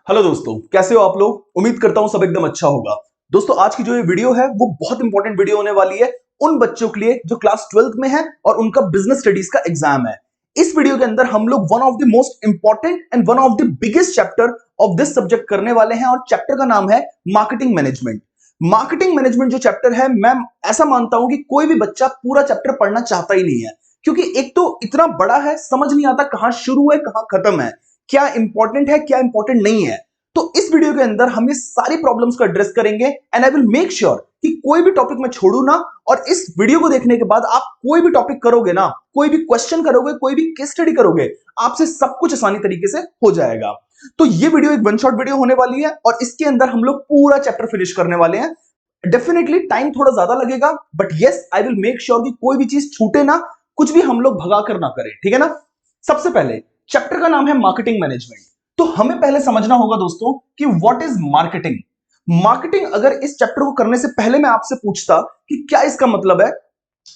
Hello दोस्तों, कैसे हो आप लोग। उम्मीद करता हूं सब एकदम अच्छा होगा। दोस्तों, आज की जो ये वीडियो है वो बहुत इंपॉर्टेंट वीडियो होने वाली है उन बच्चों के लिए जो क्लास 12th में है और उनका बिजनेस स्टडीज का एग्जाम है। इस वीडियो के अंदर हम लोग one of the most important and one of the biggest chapter of this subject करने वाले हैं और चैप्टर का नाम है मार्केटिंग मैनेजमेंट। मार्केटिंग मैनेजमेंट जो चैप्टर है, मैं ऐसा मानता हूं कि कोई भी बच्चा पूरा चैप्टर पढ़ना चाहता ही नहीं है, क्योंकि एक तो इतना बड़ा है, समझ नहीं आता कहां शुरू है कहां खत्म है, क्या इंपॉर्टेंट है क्या इंपॉर्टेंट नहीं है। तो इस वीडियो के अंदर हम ये सारी प्रॉब्लम्स को एड्रेस करेंगे and I will make sure कि कोई भी टॉपिक मैं छोड़ू ना। और इस वीडियो को देखने के बाद आप कोई भी टॉपिक करोगे ना, कोई भी क्वेश्चन करोगे, कोई भी केस स्टडी करोगे, आपसे सब कुछ आसानी तरीके से हो जाएगा। तो ये वीडियो एक वन शॉट वीडियो होने वाली है और इसके अंदर हम लोग पूरा चैप्टर फिनिश करने वाले हैं। डेफिनेटली टाइम थोड़ा ज्यादा लगेगा, but yes I will make sure कि कोई भी चीज छूटे ना, कुछ भी हम लोग भगा कर ना करें, ठीक है ना। सबसे पहले चैप्टर का नाम है मार्केटिंग मैनेजमेंट। तो हमें पहले समझना होगा दोस्तों कि व्हाट इज मार्केटिंग। मार्केटिंग अगर इस चैप्टर को करने से पहले मैं आपसे पूछता कि क्या इसका मतलब है,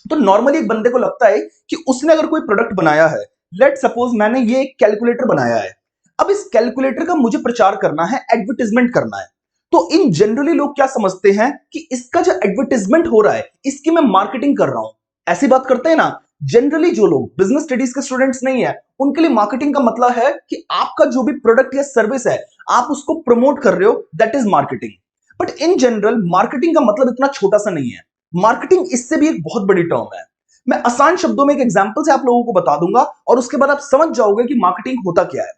तो नॉर्मली एक बंदे को लगता है कि उसने अगर कोई प्रोडक्ट बनाया है, लेट सपोज मैंने ये एक कैलकुलेटर बनाया है, अब इस कैलकुलेटर का मुझे प्रचार करना है, एडवर्टाइजमेंट करना है। तो इन जनरली लोग क्या समझते हैं कि इसका जो एडवर्टाइजमेंट हो रहा है इसकी मैं मार्केटिंग कर रहा हूं, ऐसी बात करते हैं ना। जनरली जो लोग बिजनेस स्टडीज के स्टूडेंट्स नहीं है, उनके लिए मार्केटिंग का मतलब है कि आपका जो भी प्रोडक्ट या सर्विस है आप उसको प्रमोट कर रहे हो, that is marketing. But in general marketing का मतलब इतना छोटा सा नहीं है। मार्केटिंग इससे भी एक बहुत बड़ी टर्म है। मैं आसान शब्दों में एक एग्जांपल से आप लोगों को बता दूंगा और उसके बाद आप समझ जाओगे कि मार्केटिंग होता क्या है।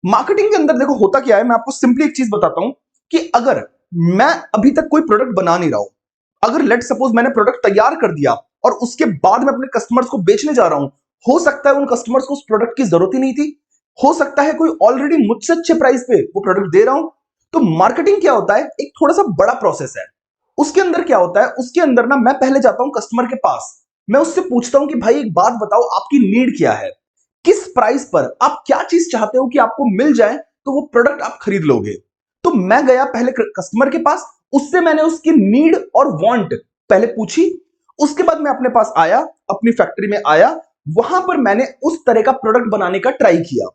मार्केटिंग के अंदर देखो होता क्या है, मैं आपको सिंपली एक चीज बताता हूं कि अगर मैं अभी तक कोई प्रोडक्ट बना नहीं रहा हूं, अगर लेट सपोज मैंने प्रोडक्ट तैयार कर दिया और उसके बाद मैं अपने कस्टमर्स को बेचने जा रहा हूं, हो सकता है उन कस्टमर्स को उस प्रोडक्ट की जरूरत ही नहीं थी, हो सकता है कोई ऑलरेडी मुझसे अच्छे प्राइस पे वो प्रोडक्ट दे रहा हूं। तो मार्केटिंग क्या होता है, एक थोड़ा सा बड़ा प्रोसेस है। उसके अंदर क्या होता है, उसके अंदर ना मैं पहले जाता हूं कस्टमर के पास, मैं उससे पूछता हूं कि भाई एक बात बताओ, आपकी नीड क्या है, किस प्राइस पर आप क्या चीज चाहते हो कि आपको मिल जाए तो वो प्रोडक्ट आप खरीद लोगे। तो मैं गया पहले कस्टमर के पास, उससे मैंने उसकी नीड और वांट पहले पूछी। उसके बाद मैं अपने पास आया, अपनी फैक्ट्री में आया, वहां पर मैंने उस तरह का प्रोडक्ट बनाने का ट्राई किया,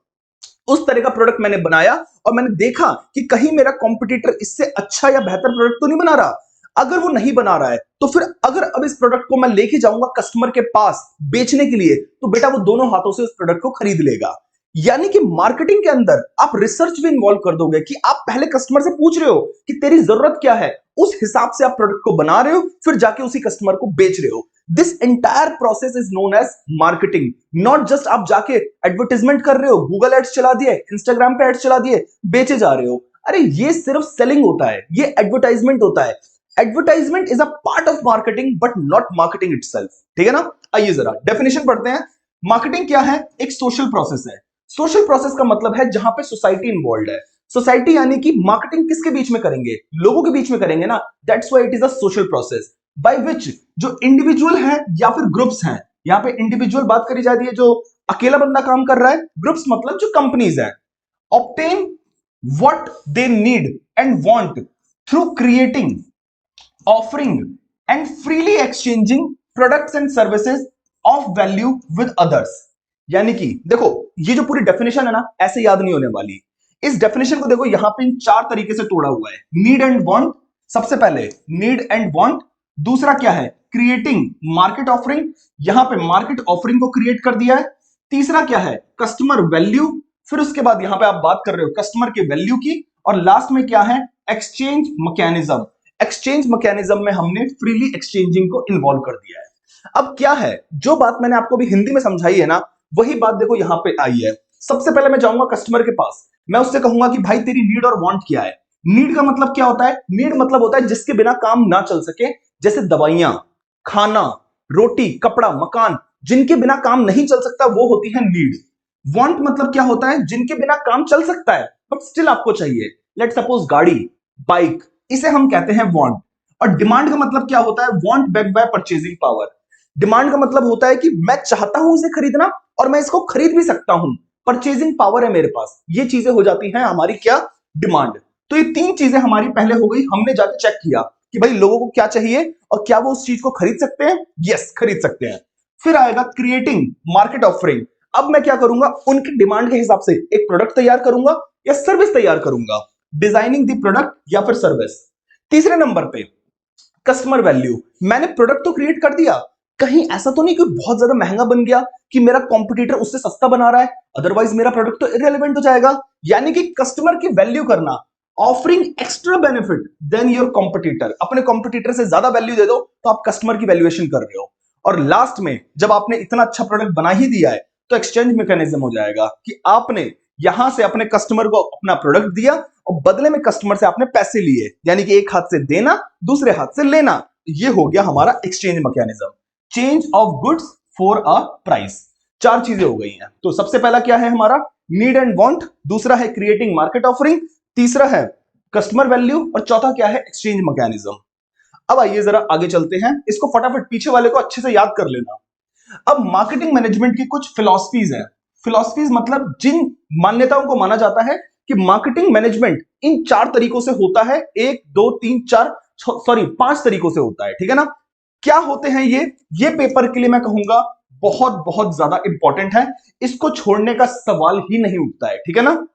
उस तरह का प्रोडक्ट मैंने बनाया और मैंने देखा कि कहीं मेरा कॉम्पिटिटर इससे अच्छा या बेहतर प्रोडक्ट तो नहीं बना रहा। अगर वो नहीं बना रहा है तो फिर अगर अब इस प्रोडक्ट को मैं लेके जाऊंगा कस्टमर के पास बेचने के लिए, तो बेटा वो दोनों हाथों से उस प्रोडक्ट को खरीद लेगा। यानी कि मार्केटिंग के अंदर आप रिसर्च भी इन्वॉल्व कर दोगे कि आप पहले कस्टमर से पूछ रहे हो कि तेरी जरूरत क्या है, उस हिसाब से आप प्रोडक्ट को बना रहे हो, फिर जाके उसी कस्टमर को बेच रहे हो। This entire process is known as marketing. Not just आप जाके एडवर्टाइजमेंट कर रहे हो, गूगल एड्स चला दिए, इंस्टाग्राम पे एड्स चला दिए, बेचे जा रहे हो। अरे ये सिर्फ सेलिंग होता है, ये एडवर्टाइजमेंट होता है। Advertisement is a part of marketing but not marketing itself, ठीक है ना। आइए जरा डेफिनेशन पढ़ते हैं। मार्केटिंग क्या है, एक सोशल प्रोसेस है। सोशल प्रोसेस का मतलब है जहां पे सोसाइटी इन्वॉल्व है। सोसाइटी यानी कि मार्केटिंग किसके बीच में करेंगे, लोगों के बीच में करेंगे ना, that's why it is a social process by which जो इंडिविजुअल है या फिर ग्रुप्स हैं, यहां पे इंडिविजुअल बात करी जाती है जो अकेला बंदा काम कर रहा है, ग्रुप्स मतलब जो कंपनीज है, obtain what they need and want through creating, offering and freely exchanging products and services of value with others. यानी कि देखो ये जो पूरी डेफिनेशन है ना, ऐसे याद नहीं होने वाली। इस डेफिनेशन को देखो यहां पे इन चार तरीके से तोड़ा हुआ है। नीड एंड वांट, सबसे पहले नीड एंड वांट। दूसरा क्या है, क्रिएटिंग मार्केट ऑफरिंग, यहां पे मार्केट ऑफरिंग को क्रिएट कर दिया है। तीसरा क्या है, कस्टमर वैल्यू, फिर उसके बाद यहां पे आप बात कर रहे हो कस्टमर के वैल्यू की, और लास्ट में क्या है, एक्सचेंज मैकेनिज्म। एक्सचेंज मैकेनिज्म में हमने फ्रीली एक्सचेंजिंग को इन्वॉल्व कर दिया है। अब क्या है, जो बात मैंने आपको भी हिंदी में समझाई है ना, वही बात देखो यहां पे आई है। सबसे पहले मैं जाऊंगा कस्टमर के पास, मैं उससे कहूंगा कि भाई तेरी नीड और वांट क्या है। नीड का मतलब क्या होता है, नीड मतलब होता है जिसके बिना काम ना चल सके, जैसे दवाइयां, खाना, रोटी, कपड़ा, मकान, जिनके बिना काम नहीं चल सकता वो होती है नीड। वांट मतलब क्या होता है, जिनके बिना काम चल सकता है बट स्टिल आपको चाहिए, लेट सपोज गाड़ी, बाइक, इसे हम कहते हैं वांट। और डिमांड का मतलब क्या होता है, want back by purchasing power. Demand का मतलब होता है कि मैं चाहता हूं इसे खरीदना और मैं इसको खरीद भी सकता हूं, परचेजिंग पावर है मेरे पास। ये चीजें हो जाती हैं हमारी क्या, डिमांड। तो ये तीन चीजें हमारी पहले हो गई, हमने जाकर चेक किया कि भाई लोगों को क्या चाहिए और क्या वो उस चीज को खरीद सकते हैं, यस खरीद सकते हैं। फिर आएगा क्रिएटिंग मार्केट ऑफरिंग। अब मैं क्या करूंगा, उनकी डिमांड के हिसाब से एक प्रोडक्ट तैयार करूंगा या सर्विस तैयार करूंगा। डिजाइनिंग द प्रोडक्ट या फिर सर्विस। तीसरे नंबर पे कस्टमर वैल्यू, मैंने प्रोडक्ट तो क्रिएट कर दिया, कहीं ऐसा तो नहीं कि बहुत ज्यादा महंगा बन गया कि मेरा कॉम्पिटिटर उससे सस्ता बना रहा है, अदरवाइज मेरा प्रोडक्ट तो इररिलेवेंट हो जाएगा। यानी कि कस्टमर की वैल्यू करना, offering extra benefit than your competitor, अपने कॉम्पिटिटर से ज्यादा वैल्यू दे दो तो आप कस्टमर की वैल्यूएशन कर रहे हो। और लास्ट में जब आपने इतना अच्छा प्रोडक्ट बना ही दिया है तो एक्सचेंज मैकेनिज्म हो जाएगा कि आपने यहां से अपने कस्टमर को अपना प्रोडक्ट दिया और बदले में कस्टमर से आपने पैसे लिए, यानी कि एक हाथ से देना दूसरे हाथ से लेना। ये हो गया हमारा exchange mechanism, change of goods for a price. चार चीजें हो गई हैं। तो सबसे पहला क्या है हमारा, नीड एंड वांट, दूसरा है क्रिएटिंग मार्केट ऑफरिंग, तीसरा है कस्टमर वैल्यू और चौथा क्या है, एक्सचेंज मैकेनिज्म। अब आइए जरा आगे चलते हैं, इसको फटाफट पीछे वाले को अच्छे से याद कर लेना। अब मार्केटिंग मैनेजमेंट की कुछ फिलॉसफीज है। फिलॉसफीज मतलब जिन मान्यताओं को माना जाता है कि मार्केटिंग मैनेजमेंट इन चार तरीकों से होता है, एक दो तीन चार, सॉरी 5 तरीकों से होता है, ठीक है ना। क्या होते हैं ये पेपर के लिए मैं कहूंगा बहुत बहुत ज्यादा इंपॉर्टेंट है, इसको छोड़ने का सवाल ही नहीं उठता है, ठीक है ना।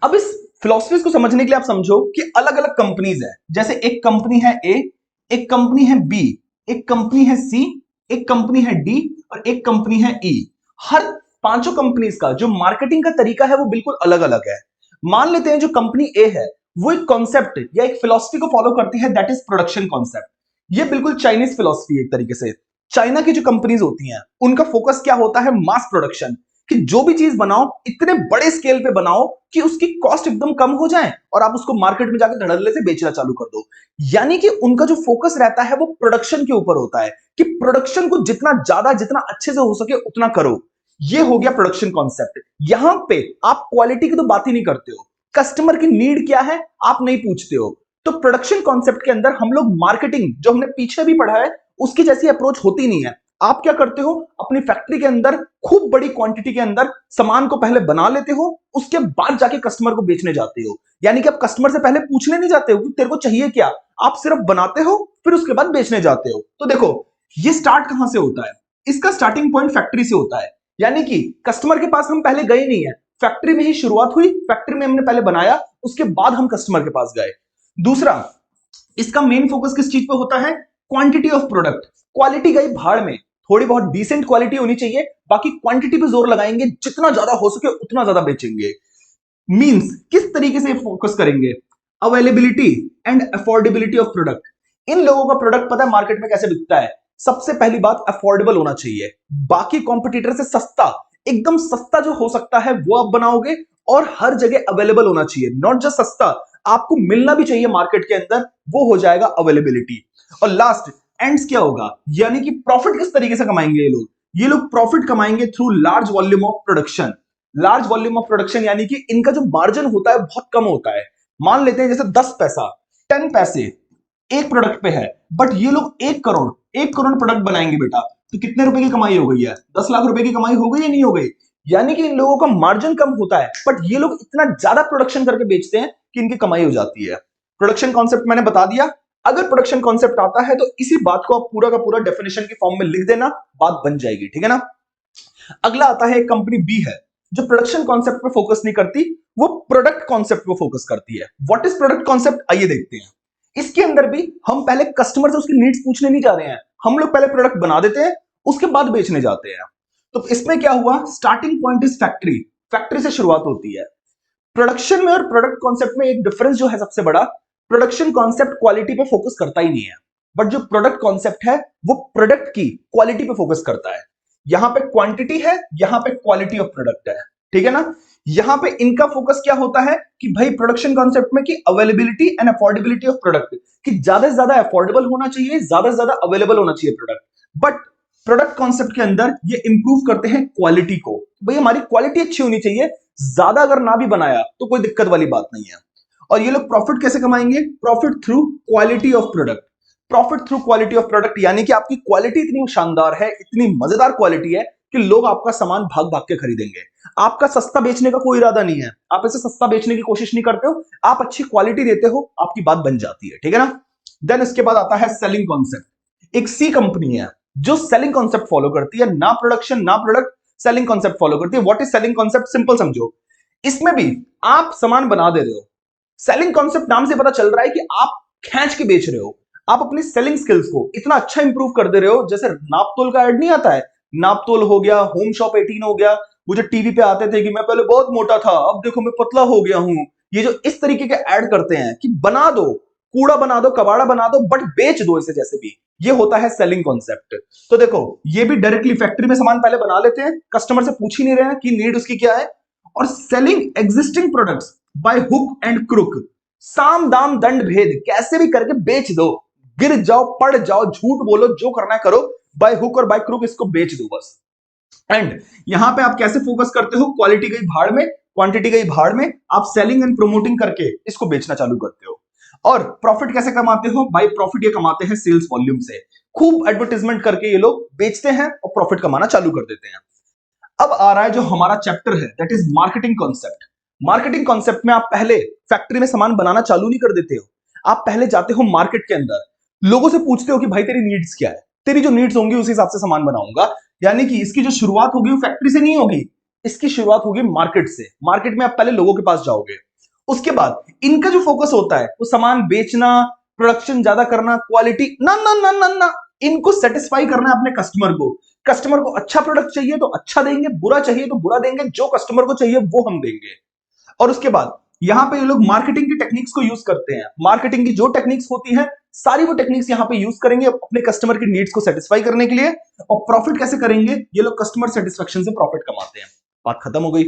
अब इस फिलॉसफीज को समझने के लिए आप समझो कि अलग अलग कंपनीज है, जैसे एक कंपनी है ए, एक कंपनी है बी, एक कंपनी है सी, एक कंपनी है डी और एक कंपनी है ई। हर पांचों कंपनीज का जो मार्केटिंग का तरीका है वो बिल्कुल अलग अलग है। मान लेते हैं जो कंपनी ए है वो एक कॉन्सेप्ट या एक फिलॉसफी को फॉलो करती है, दैट इज प्रोडक्शन कॉन्सेप्ट। ये बिल्कुल चाइनीज फिलॉसफी है एक तरीके से। चाइना की जो कंपनीज होती हैं उनका फोकस क्या होता है, मास प्रोडक्शन, कि जो भी चीज बनाओ इतने बड़े स्केल पे बनाओ कि उसकी कॉस्ट एकदम कम हो जाए और आप उसको मार्केट में जाकर धड़ल्ले से बेचना चालू कर दो। यानी कि उनका जो फोकस रहता है वो प्रोडक्शन के ऊपर होता है कि प्रोडक्शन को जितना ज्यादा जितना अच्छे से हो सके उतना करो। ये हो गया प्रोडक्शन कॉन्सेप्ट। यहां पे आप क्वालिटी की तो बात ही नहीं करते हो, कस्टमर की नीड क्या है आप नहीं पूछते हो। तो प्रोडक्शन कॉन्सेप्ट के अंदर हम लोग मार्केटिंग जो हमने पीछे भी पढ़ा है उसकी जैसी अप्रोच होती नहीं है। आप क्या करते हो, अपनी फैक्ट्री के अंदर खूब बड़ी क्वांटिटी के अंदर सामान को पहले बना लेते हो, उसके बाद जाके कस्टमर को बेचने जाते हो। यानी कि आप कस्टमर से पहले पूछने नहीं जाते हो कि तेरे को चाहिए क्या, आप सिर्फ बनाते हो फिर उसके बाद बेचने जाते हो। तो देखो ये स्टार्ट कहां से होता है, इसका स्टार्टिंग पॉइंट फैक्ट्री से होता है। यानी कि कस्टमर के पास हम पहले गए नहीं है, फैक्ट्री में ही शुरुआत हुई, फैक्ट्री में हमने पहले बनाया उसके बाद हम कस्टमर के पास गए। दूसरा, इसका मेन फोकस किस चीज पे होता है, क्वांटिटी ऑफ प्रोडक्ट। क्वालिटी गई भाड़ में, थोड़ी बहुत डिसेंट क्वालिटी होनी चाहिए, बाकी क्वांटिटी पे जोर लगाएंगे, जितना ज्यादा हो सके उतना ज्यादा बेचेंगे। मींस किस तरीके से फोकस करेंगे, availability and affordability of product. इन लोगों का प्रोडक्ट पता है मार्केट में कैसे बिकता है, सबसे पहली बात अफोर्डेबल होना चाहिए, बाकी कॉम्पिटिटर से सस्ता, एकदम सस्ता जो हो सकता है वो आप बनाओगे और हर जगह अवेलेबल होना चाहिए, नॉट जस्ट सस्ता, आपको मिलना भी चाहिए मार्केट के अंदर, वो हो जाएगा अवेलेबिलिटी। और लास्ट एंड्स क्या होगा, यानी कि प्रॉफिट किस तरीके से कमाएंगे ये लोग प्रॉफिट कमाएंगे through large volume of production. Large volume of production यानी कि इनका जो मार्जिन होता है बहुत कम होता है। मान लेते हैं जैसे 10 पैसा 10 पैसे एक प्रोडक्ट पे है, बट ये लोग 1 करोड़ प्रोडक्ट बनाएंगे बेटा, तो कितने रुपए की कमाई हो गई है, 10 लाख रुपए की कमाई हो गई या नहीं हो गई। यानी कि इन लोगों का मार्जिन कम होता है बट ये लोग इतना ज्यादा प्रोडक्शन करके बेचते हैं कि इनकी कमाई हो जाती है। प्रोडक्शन कॉन्सेप्ट मैंने बता दिया। अगर प्रोडक्शन कॉन्सेप्ट आता है तो इसी बात को आप पूरा का पूरा डेफिनेशन के फॉर्म में लिख देना, बात बन जाएगी, ठीक है ना। अगला आता है एक कंपनी बी है जो प्रोडक्शन कॉन्सेप्ट पे फोकस नहीं करती, वो प्रोडक्ट कॉन्सेप्ट पे फोकस करती है। व्हाट इज प्रोडक्ट कॉन्सेप्ट, आइए देखते हैं। इसके अंदर भी हम पहले कस्टमर से उसकी नीड्स पूछने नहीं जा रहे हैं, हम लोग पहले प्रोडक्ट बना देते हैं उसके बाद बेचने जाते हैं। तो इसमें क्या हुआ, starting point is factory, factory से शुरुआत होती है। प्रोडक्शन में और प्रोडक्ट कॉन्सेप्ट में एक डिफरेंस जो है सबसे बड़ा, प्रोडक्शन कॉन्सेप्ट क्वालिटी पे फोकस करता ही नहीं है, बट जो प्रोडक्ट कॉन्सेप्ट है वो प्रोडक्ट की क्वालिटी पे फोकस करता है। यहां पे क्वांटिटी है, यहां पे क्वालिटी ऑफ प्रोडक्ट है, ठीक है ना। यहां पे इनका फोकस क्या होता है कि भाई प्रोडक्शन कॉन्सेप्ट में कि availability and affordability of product, कि ज्यादा से ज्यादा अफोर्डेबल होना चाहिए, ज्यादा से ज्यादा अवेलेबल होना चाहिए प्रोडक्ट। बट प्रोडक्ट कॉन्सेप्ट के अंदर ये इंप्रूव करते हैं क्वालिटी को, भाई हमारी क्वालिटी अच्छी होनी चाहिए, ज्यादा अगर ना भी बनाया तो कोई दिक्कत वाली बात नहीं है। और ये लोग प्रॉफिट कैसे कमाएंगे, profit through quality of product. Profit through quality of product यानी कि आपकी क्वालिटी इतनी शानदार है, इतनी मजेदार क्वालिटी है कि लोग आपका सामान भाग भाग के खरीदेंगे। आपका सस्ता बेचने का कोई इरादा नहीं है, आप इसे सस्ता बेचने की कोशिश नहीं करते हो, आप अच्छी क्वालिटी देते हो, आपकी बात बन जाती है, ठीक है ना। देन इसके बाद आता है सेलिंग कॉन्सेप्ट। एक सी कंपनी है जो सेलिंग कॉन्सेप्ट फॉलो करती है, ना प्रोडक्शन ना प्रोडक्ट, सेलिंग कॉन्सेप्ट फॉलो करती है। What is selling concept, simple समझो, इसमें भी आप सामान बना दे रहे हो। सेलिंग कॉन्सेप्ट नाम से पता चल रहा है कि आप खींच के बेच रहे हो। आप अपनी सेलिंग स्किल्स को इतना अच्छा इंप्रूव कर दे रहे हो, जैसे नापतोल का ऐड नहीं आता है, नापतोल हो गया, होम शॉप 18 हो गया, वो जो टीवी पे आते थे कि मैं पहले बहुत मोटा था अब देखो मैं पतला हो गया हूं। ये जो इस तरीके के ऐड करते हैं कि बना दो, कूड़ा बना दो, कबाड़ा बना दो, बट बेच दो इसे जैसे भी, ये होता है सेलिंग कॉन्सेप्ट। तो देखो ये भी डायरेक्टली फैक्ट्री में सामान पहले बना लेते हैं, कस्टमर से पूछ ही नहीं रहे हैं कि नीड उसकी क्या है, और selling existing products by hook and crook, साम दाम दंड भेद कैसे भी करके बेच दो, गिर जाओ पड़ जाओ झूठ बोलो जो करना है करो, बाय हुक और बाय क्रुक इसको बेच दो बस। एंड यहां पे आप कैसे फोकस करते हो, क्वालिटी गई भाड़ में, क्वांटिटी गई भाड़ में, आप सेलिंग एंड प्रमोटिंग करके इसको बेचना चालू करते हो। और प्रॉफिट कैसे कमाते हो, भाई प्रॉफिट ये कमाते हैं सेल्स वॉल्यूम से, खूब एडवर्टाइजमेंट करके ये लोग बेचते हैं और प्रॉफिट कमाना चालू कर देते हैं। अब आ रहा है जो हमारा चैप्टर है, that is marketing concept. Marketing concept में आप पहले फैक्ट्री में सामान बनाना चालू नहीं कर देते हो, आप पहले जाते हो मार्केट के अंदर, लोगों से पूछते हो कि भाई तेरी नीड्स क्या है, तेरी जो नीड्स होंगी उसी हिसाब से सामान बनाऊंगा। यानी कि इसकी जो शुरुआत होगी वो फैक्ट्री से नहीं होगी, इसकी शुरुआत होगी मार्केट से। मार्केट में आप पहले लोगों के पास जाओगे, उसके बाद इनका जो फोकस होता है वो सामान बेचना, प्रोडक्शन ज्यादा करना, क्वालिटी ना ना ना ना ना, इनको सेटिस्फाई करना है अपने कस्टमर को। कस्टमर को अच्छा प्रोडक्ट चाहिए तो अच्छा देंगे, बुरा चाहिए तो बुरा देंगे, जो कस्टमर को चाहिए वो हम देंगे। और उसके बाद यहां पे ये लोग मार्केटिंग की टेक्निक्स को यूज करते हैं, मार्केटिंग की जो टेक्निक्स होती हैं सारी वो टेक्निक्स यहां पे यूज करेंगे अपने कस्टमर की नीड्स को सेटिस्फाई करने के लिए। और प्रॉफिट कैसे करेंगे, ये लोग कस्टमर सेटिस्फेक्शन से प्रॉफिट कमाते हैं। बात खत्म हो गई।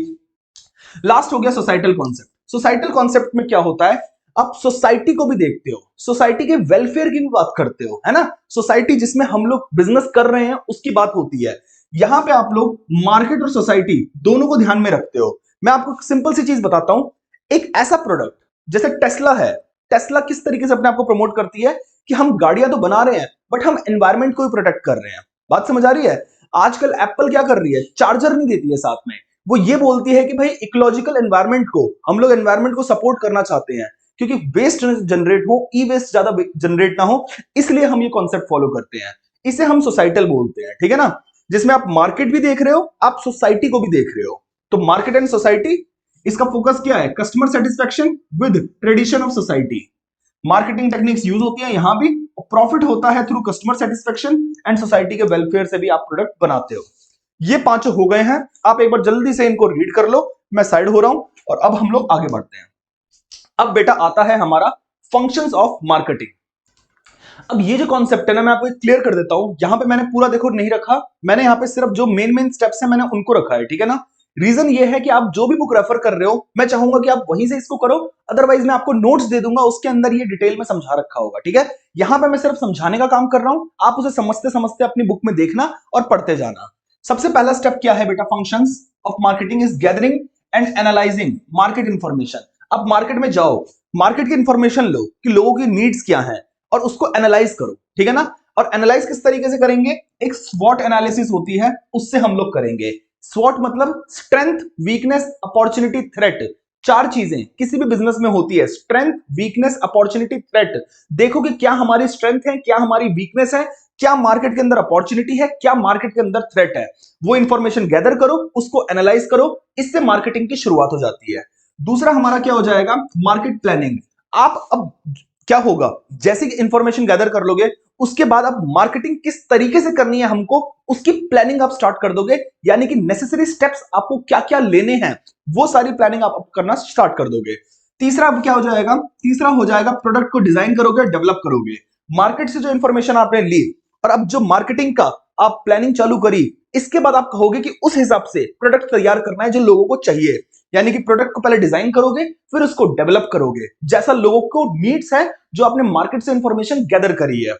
लास्ट हो गया सोसाइटल कॉन्सेप्ट। सोसाइटल कॉन्सेप्ट में क्या होता है, आप सोसाइटी को भी देखते हो, सोसाइटी के वेलफेयर की भी बात करते हो, है ना। सोसाइटी जिसमें हम लोग बिजनेस कर रहे हैं उसकी बात होती है। यहां पे आप लोग मार्केट और सोसाइटी दोनों को ध्यान में रखते हो। मैं आपको सिंपल सी चीज बताता हूं, एक ऐसा प्रोडक्ट जैसे टेस्ला है, टेस्ला किस तरीके से अपने आप को प्रमोट करती है कि हम गाड़ियां तो बना रहे हैं बट हम एनवायरमेंट को भी प्रोटेक्ट कर रहे हैं। बात समझ आ रही है। आजकल एप्पल क्या कर रही है, चार्जर नहीं देती है साथ में, वो ये बोलती है कि भाई इकोलॉजिकल एनवायरमेंट को, हम लोग एनवायरमेंट को सपोर्ट करना चाहते हैं क्योंकि वेस्ट जनरेट हो, ई वेस्ट ज्यादा जनरेट ना हो, इसलिए हम ये कॉन्सेप्ट फॉलो करते हैं। इसे हम सोसाइटल बोलते हैं, ठीक है ना। जिसमें आप मार्केट भी देख रहे हो, आप सोसाइटी को भी देख रहे हो। तो मार्केट एंड सोसाइटी, इसका फोकस क्या है, customer satisfaction with tradition of society. Marketing techniques use होती है यहां भी, प्रॉफिट होता है through customer satisfaction and society के वेलफेयर से भी आप प्रोडक्ट बनाते हो। ये पांचों हो गए हैं, आप एक बार जल्दी से इनको रीड कर लो। मैं साइड हो रहा हूं और अब हम लोग आगे बढ़ते हैं। अब बेटा आता है हमारा फंक्शंस ऑफ मार्केटिंग। अब ये जो कॉन्सेप्ट है ना, मैं आपको क्लियर कर देता हूं। यहां पे मैंने पूरा देखो नहीं रखा, मैंने यहां पे सिर्फ जो मेन मेन स्टेप्स हैं मैंने उनको रखा है, ठीक है ना। रीजन ये है कि आप जो भी बुक रेफर कर रहे हो मैं चाहूंगा कि आप वहीं से इसको करो, अदरवाइज मैं आपको नोट्स दे दूंगा, उसके अंदर ये डिटेल में समझा रखा होगा, ठीक है। यहां पे मैं सिर्फ समझाने का काम कर रहा हूं, आप उसे समझते समझते अपनी बुक में देखना और पढ़ते जाना। सबसे पहला स्टेप क्या है बेटा, functions of marketing is gathering and analysing market information. अब मार्केट में जाओ, मार्केट की इंफॉर्मेशन लो कि लोगों की नीड्स क्या है और उसको एनालाइज करो, ठीक है ना। और एनालाइज किस तरीके से करेंगे, एक स्वॉट एनालिसिस होती है उससे हम लोग करेंगे। स्वॉट मतलब स्ट्रेंथ, वीकनेस, अपॉर्चुनिटी, थ्रेट। चार चीजें किसी भी बिजनेस में होती है, स्ट्रेंथ, वीकनेस, अपॉर्चुनिटी, थ्रेट। देखो कि क्या हमारी स्ट्रेंथ है, क्या हमारी वीकनेस है, क्या मार्केट के अंदर अपॉर्चुनिटी है, क्या मार्केट के अंदर थ्रेट है। वो इंफॉर्मेशन गैदर करो, उसको एनालाइज करो, इससे मार्केटिंग की शुरुआत हो जाती है। दूसरा हमारा क्या हो जाएगा, मार्केट प्लानिंग। आप अब क्या होगा, जैसे कि इंफॉर्मेशन गैदर कर लोगे उसके बाद अब मार्केटिंग किस तरीके से करनी है हमको, उसकी प्लानिंग आप स्टार्ट कर दोगे। यानी कि नेसेसरी स्टेप्स आपको क्या क्या लेने हैं वो सारी प्लानिंग आप करना स्टार्ट कर दोगे। तीसरा अब क्या हो जाएगा, तीसरा हो जाएगा प्रोडक्ट को डिजाइन करोगे, डेवलप करोगे। मार्केट से जो इंफॉर्मेशन आपने ली और अब जो मार्केटिंग का आप प्लानिंग चालू करी, इसके बाद आप कहोगे कि उस हिसाब से प्रोडक्ट तैयार करना है जो लोगों को चाहिए। यानी कि प्रोडक्ट को पहले डिजाइन करोगे फिर उसको डेवलप करोगे जैसा लोगों को नीड्स है, जो आपने मार्केट से इंफॉर्मेशन गैदर करी है।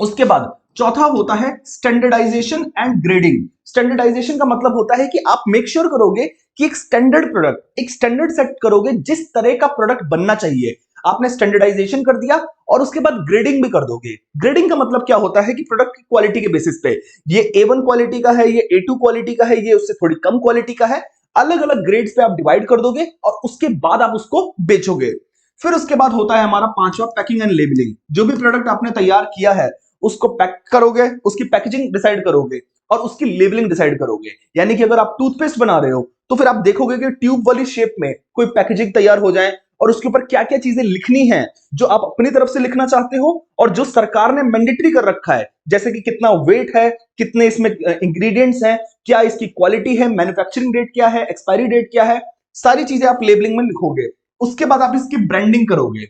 उसके बाद चौथा होता है स्टैंडर्डाइजेशन एंड ग्रेडिंग। स्टैंडर्डाइजेशन का मतलब होता है कि आप मेक श्योर करोगे कि एक स्टैंडर्ड प्रोडक्ट, एक स्टैंडर्ड सेट करोगे जिस तरह का प्रोडक्ट बनना चाहिए। आपने स्टैंडर्डाइजेशन कर दिया और उसके बाद ग्रेडिंग भी कर दोगे। ग्रेडिंग का मतलब क्या होता है कि प्रोडक्ट की क्वालिटी के बेसिस पे, ये A1 क्वालिटी का है, ये A2 क्वालिटी का है, ये उससे थोड़ी कम क्वालिटी का है, अलग अलग ग्रेड्स पे आप डिवाइड कर दोगे और उसके बाद आप उसको बेचोगे। फिर उसके बाद होता है हमारा पांचवा पैकिंग एंड लेबलिंग। जो भी प्रोडक्ट आपने तैयार किया है उसको पैक करोगे, उसकी पैकेजिंग डिसाइड करोगे और उसकी लेबलिंग डिसाइड करोगे। यानी कि अगर आप टूथपेस्ट बना रहे हो तो फिर आप देखोगे कि ट्यूब वाली शेप में कोई पैकेजिंग तैयार हो जाए और उसके ऊपर क्या क्या चीजें लिखनी है जो आप अपनी तरफ से लिखना चाहते हो और जो सरकार ने मैंडेटरी कर रखा है, जैसे कि कितना वेट है, कितने इसमें इंग्रेडिएंट्स हैं, क्या इसकी क्वालिटी है, मैन्युफैक्चरिंग डेट क्या है, एक्सपायरी डेट क्या है, सारी चीजें आप लेबलिंग में लिखोगे। उसके बाद आप इसकी ब्रांडिंग करोगे।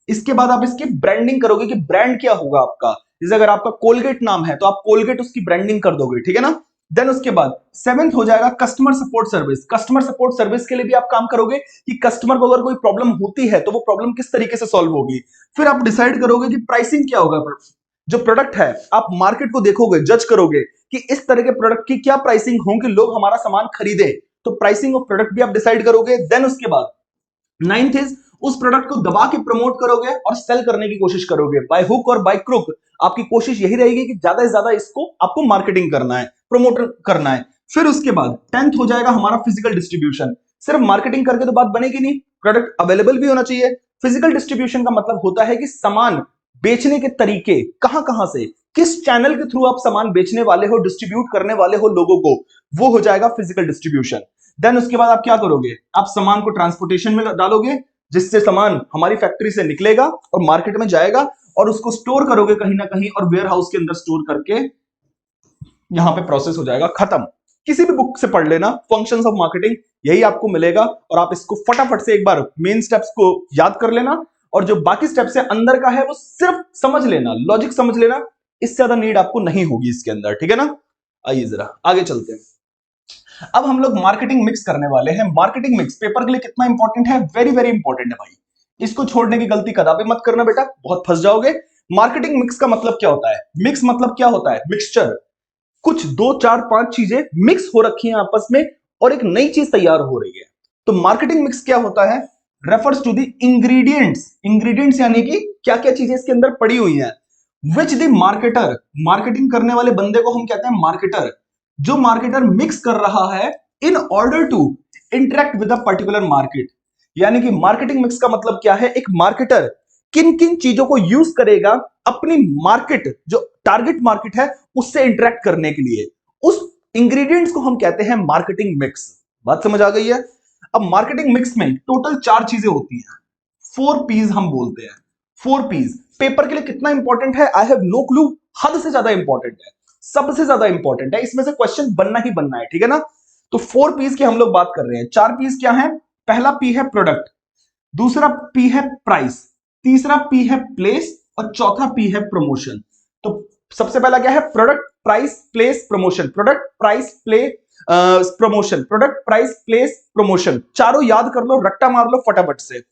इसके बाद आप इसकी ब्रांडिंग करोगे कि ब्रांड क्या होगा आपका। जैसे अगर आपका कोलगेट नाम है तो आप कोलगेट उसकी ब्रांडिंग कर दोगे, ठीक है ना। देन उसके बाद 7th हो जाएगा customer support service. Customer support service के लिए भी आप काम करोगे कि कस्टमर को अगर कोई प्रॉब्लम होती है तो वो प्रॉब्लम किस तरीके से सॉल्व होगी। फिर आप डिसाइड करोगे कि प्राइसिंग क्या होगा। जो प्रोडक्ट है आप मार्केट को देखोगे, जज करोगे कि इस तरह के प्रोडक्ट की क्या प्राइसिंग हो कि लोग हमारा सामान खरीदे, तो प्राइसिंग ऑफ प्रोडक्ट भी आप डिसाइड करोगे। देन उसके बाद 9th इज उस प्रोडक्ट को दबा के प्रमोट करोगे और सेल करने की कोशिश करोगे। बाय हुक और बाय क्रुक आपकी कोशिश यही रहेगी कि ज्यादा से ज्यादा इसको आपको मार्केटिंग करना है, प्रमोट करना है। फिर उसके बाद 10th हो जाएगा हमारा फिजिकल डिस्ट्रीब्यूशन। सिर्फ मार्केटिंग करके तो बात बनेगी नहीं, प्रोडक्ट अवेलेबल भी होना चाहिए। फिजिकल डिस्ट्रीब्यूशन का मतलब होता है कि सामान बेचने के तरीके कहां कहां से, किस चैनल के थ्रू आप सामान बेचने वाले हो, डिस्ट्रीब्यूट करने वाले हो लोगों को, वो हो जाएगा फिजिकल डिस्ट्रीब्यूशन। देन उसके बाद आप क्या करोगे, आप सामान को ट्रांसपोर्टेशन में डालोगे जिससे सामान हमारी फैक्ट्री से निकलेगा और मार्केट में जाएगा और उसको स्टोर करोगे कहीं ना कहीं और वेयर हाउस के अंदर स्टोर करके यहां पे प्रोसेस हो जाएगा खत्म। किसी भी बुक से पढ़ लेना, फंक्शंस ऑफ मार्केटिंग, यही आपको मिलेगा और आप इसको फटाफट से एक बार मेन स्टेप्स को याद कर लेना और जो बाकी स्टेप्स है अंदर का है वो सिर्फ समझ लेना, लॉजिक समझ लेना, इससे ज्यादा नीड आपको नहीं होगी इसके अंदर, ठीक है ना। आइए जरा आगे चलते हैं। अब हम लोग मार्केटिंग मिक्स करने वाले हैं। मार्केटिंग मिक्स पेपर के लिए कितना इंपॉर्टेंट है, वेरी वेरी इंपॉर्टेंट है भाई, इसको छोड़ने की गलती कदापि मत करना बेटा, बहुत फंस जाओगे। मार्केटिंग मिक्स का मतलब क्या होता है, मिक्स मतलब क्या होता है, मिक्सचर, कुछ 2 4 5 चीजें मिक्स हो रखी हैं आपस में और एक नई चीज तैयार हो रही है। तो मार्केटिंग मिक्स क्या होता है, refers to the ingredients. Ingredients यानी कि क्या क्या चीजें इसके अंदर पड़ी हुई हैं, विच द मार्केटर, मार्केटिंग करने वाले बंदे को हम कहते हैं मार्केटर। जो मार्केटर मिक्स कर रहा है in order to interact with a particular market. यानी कि मार्केटिंग मिक्स का मतलब क्या है, एक मार्केटर किन किन चीजों को यूज करेगा अपनी मार्केट, जो टारगेट मार्केट है उससे इंटरेक्ट करने के लिए, उस इंग्रेडिएंट्स को हम कहते हैं मार्केटिंग मिक्स। बात समझ आ गई है। अब मार्केटिंग मिक्स में टोटल 4 चीजें होती हैं, 4 पीस हम बोलते हैं। 4 पीस पेपर के लिए कितना इंपॉर्टेंट है, आई हैव नो क्लू, हद से ज्यादा इंपॉर्टेंट है, सबसे ज्यादा इंपॉर्टेंट है, इसमें से क्वेश्चन बनना ही बनना है, ठीक है ना। तो 4 पीस की हम लोग बात कर रहे हैं। 4 पीस क्या है, पहला पी है प्रोडक्ट, दूसरा पी है प्राइस, तीसरा पी है प्लेस और चौथा पी है प्रमोशन। तो सबसे पहला क्या है, product price place promotion, product price play promotion, product price place promotion, चारों याद कर लो, रट्टा मार लो फटाफट से।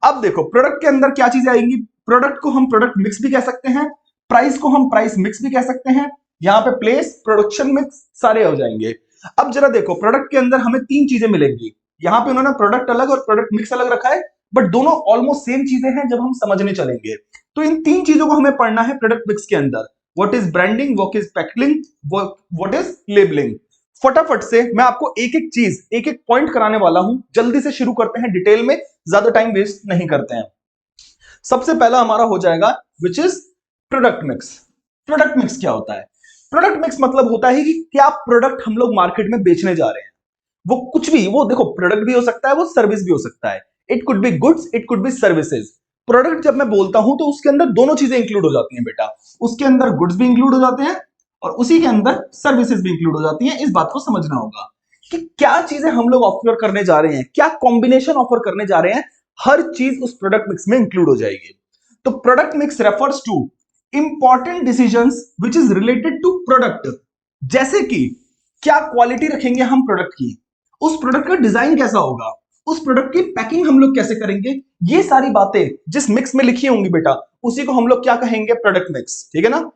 अब देखो प्रोडक्ट के अंदर क्या चीजें आएंगी, प्रोडक्ट को हम प्रोडक्ट मिक्स भी कह सकते हैं, प्राइस को हम प्राइस मिक्स भी कह सकते हैं, यहां पे प्लेस प्रोडक्शन मिक्स सारे हो जाएंगे। अब जरा देखो प्रोडक्ट के अंदर हमें 3 चीजें मिलेंगी, यहां पे उन्होंने प्रोडक्ट अलग और प्रोडक्ट मिक्स अलग रखा है, बट दोनों ऑलमोस्ट सेम चीजें हैं जब हम समझने चलेंगे। तो इन 3 चीजों को हमें पढ़ना है प्रोडक्ट मिक्स के अंदर, what is branding, what is packaging, what is labelling. फटाफट से मैं आपको एक एक चीज, एक एक पॉइंट कराने वाला हूं, जल्दी से शुरू करते हैं डिटेल में, ज्यादा टाइम वेस्ट नहीं करते हैं। सबसे पहला हमारा हो जाएगा which is product mix. Product mix क्या होता है, प्रोडक्ट मिक्स मतलब होता है कि क्या प्रोडक्ट हम लोग मार्केट में बेचने जा रहे हैं, वो कुछ भी, वो देखो प्रोडक्ट भी हो सकता है, वो सर्विस भी हो सकता है, it could be goods, it could be services. Product जब मैं बोलता हूं तो उसके अंदर दोनों चीजें इंक्लूड हो जाती हैं बेटा, उसके अंदर गुड्स भी इंक्लूड हो जाते हैं और उसी के अंदर सर्विसेज भी इंक्लूड हो जाती हैं। इस बात को समझना होगा कि क्या चीजें हम लोग ऑफर करने जा रहे हैं, क्या कॉम्बिनेशन ऑफर करने जा रहे हैं, हर चीज उस प्रोडक्ट मिक्स में इंक्लूड हो जाएगी। तो product mix refers to important decisions which is related to product, जैसे कि क्या क्वालिटी रखेंगे हम प्रोडक्ट की, उस प्रोडक्ट का डिजाइन कैसा होगा, उस प्रोडक्ट की पैकिंग हम लोग कैसे करेंगे, ये सारी बातें जिस मिक्स में लिखी होंगी बेटा उसी को हम लोग क्या कहेंगे, प्रोडक्ट मिक्स, ठीक है ना।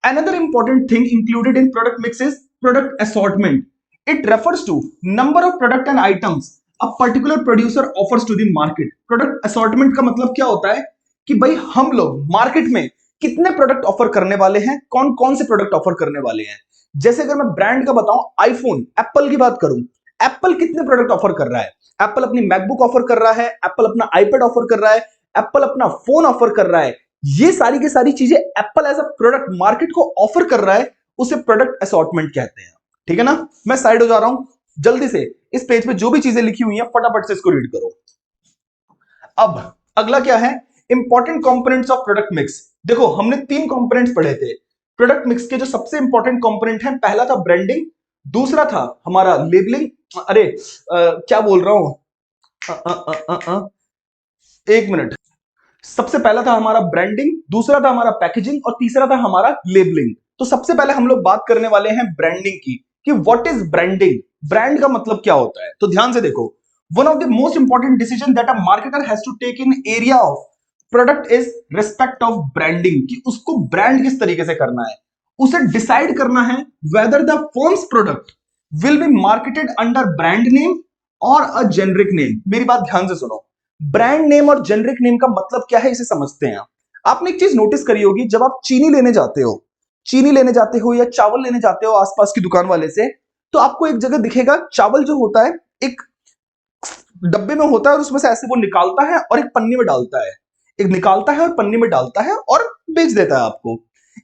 Another important thing included in product mix is product assortment. It refers to number of product and items a particular producer offers to the market. Product assortment का मतलब क्या होता है कि भाई हम लोग मार्केट में कितने प्रोडक्ट ऑफर करने वाले हैं, कौन कौन से प्रोडक्ट ऑफर करने वाले हैं। जैसे अगर मैं ब्रांड का बताऊं, आईफोन, एप्पल की बात करूं, एप्पल कितने प्रोडक्ट ऑफर कर रहा है, एप्पल अपनी मैकबुक ऑफर कर रहा है, एप्पल अपना आईपैड ऑफर कर रहा है, एप्पल अपना फोन ऑफर कर रहा है, ये सारी की सारी चीजें Apple as a product market को ऑफर कर रहा है उसे प्रोडक्ट असॉर्टमेंट कहते हैं। ठीक है ना, मैं साइड हो जा रहा हूं, जल्दी से इस पेज पे जो भी चीजें लिखी हुई हैं फटाफट से इसको रीड करो। अब अगला क्या है, important components of product mix. देखो हमने 3 कंपोनेंट्स पढ़े थे प्रोडक्ट मिक्स के। जो सबसे इंपॉर्टेंट कंपोनेंट है, पहला था ब्रांडिंग, दूसरा था हमारा लेबलिंग, अरे क्या बोल रहा हूं, एक मिनट, सबसे पहला था हमारा ब्रांडिंग, दूसरा था हमारा पैकेजिंग और तीसरा था हमारा लेबलिंग। तो सबसे पहले हम लोग बात करने वाले हैं ब्रांडिंग की कि व्हाट इज ब्रांडिंग, ब्रांड का मतलब क्या होता है। तो ध्यान से देखो, one of the most important decision that a marketer has to take in area of product is respect of branding, कि उसको ब्रांड किस तरीके से करना है। उसे डिसाइड करना है whether the firms product will be marketed under brand name और अ जेनरिक नेम। मेरी बात ध्यान से सुनो, ब्रांड नेम और जेनरिक नेम का मतलब क्या है इसे समझते हैं। आपने एक चीज नोटिस करी होगी, जब आप चीनी लेने जाते हो, चीनी लेने जाते हो या चावल लेने जाते हो आसपास की दुकान वाले से, तो आपको एक जगह दिखेगा चावल जो होता है एक डब्बे में होता है और उसमें से ऐसे वो निकालता है और एक पन्नी में डालता है, एक निकालता है और पन्नी में डालता है और बेच देता है आपको।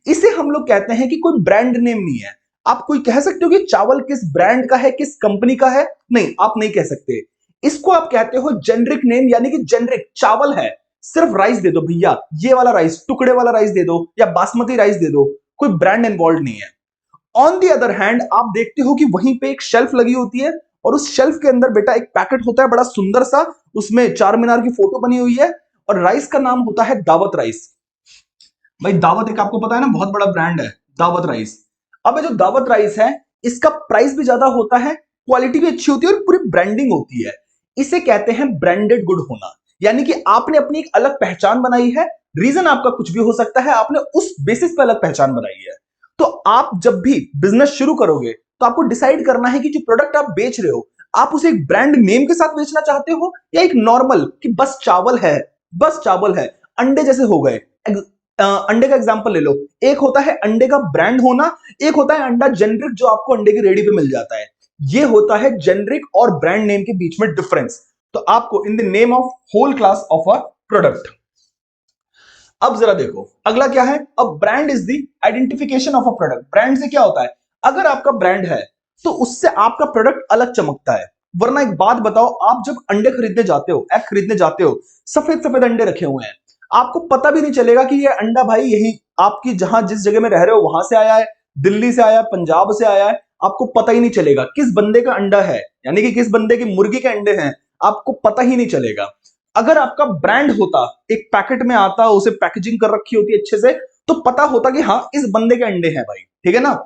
इसे हम लोग कहते हैं कि कोई ब्रांड नेम नहीं है। आप कोई कह सकते हो कि चावल किस ब्रांड का है, किस कंपनी का है, नहीं आप नहीं कह सकते। इसको आप कहते हो जेनरिक नेम, यानी कि जेनरिक चावल है, सिर्फ राइस दे दो भैया, ये वाला राइस, टुकड़े वाला राइस दे दो या बासमती राइस दे दो, कोई ब्रांड इन्वॉल्व नहीं है। ऑन दी अदर हैंड आप देखते हो कि वहीं पे एक शेल्फ लगी होती है और उस शेल्फ के अंदर बेटा एक पैकेट होता है बड़ा सुंदर सा, उसमें चार मीनार की फोटो बनी हुई है और राइस का नाम होता है दावत राइस। भाई दावत एक आपको पता है ना बहुत बड़ा ब्रांड है दावत राइस। अब ये जो दावत राइस है इसका प्राइस भी ज्यादा होता है, क्वालिटी भी अच्छी होती है और पूरी ब्रांडिंग होती है। इसे कहते हैं ब्रांडेड गुड होना, यानी कि आपने अपनी एक अलग पहचान बनाई है। रीजन आपका कुछ भी हो सकता है, आपने उस बेसिस पे अलग पहचान बनाई है। तो आप जब भी बिजनेस शुरू करोगे तो आपको डिसाइड करना है कि जो प्रोडक्ट आप बेच रहे हो आप उसे एक ब्रांड नेम के साथ बेचना चाहते हो या एक नॉर्मल कि बस चावल है, बस चावल है। अंडे जैसे हो गए, अंडे का एग्जांपल ले लो, एक होता है अंडे का ब्रांड होना, एक होता है अंडा जेनरिक जो आपको अंडे की रेडी पे मिल जाता है। ये होता है जेनरिक और ब्रांड नेम के बीच में डिफरेंस। तो आपको in the name of whole class of a product. अब जरा देखो अगला क्या है, अब brand is the identification of a product. Brand से क्या होता है, अगर आपका ब्रांड है तो उससे आपका प्रोडक्ट अलग चमकता है। वरना एक बात बताओ, आप जब अंडे खरीदने जाते हो, एग खरीदने जाते हो, सफेद सफेद अंडे रखे हुए हैं, आपको पता भी नहीं चलेगा कि ये अंडा भाई यही आपकी जहां जिस जगह में रह रहे हो वहां से आया है, दिल्ली से आया, पंजाब से आया है, आपको पता ही नहीं चलेगा किस बंदे का अंडा है, यानी कि किस बंदे की मुर्गी के अंडे हैं, आपको पता ही नहीं चलेगा। अगर आपका ब्रांड होता, एक पैकेट में आता, उसे पैकेजिंग कर रखी होती अच्छे से, तो पता होता कि हाँ इस बंदे के अंडे हैं भाई, ठीक है ना।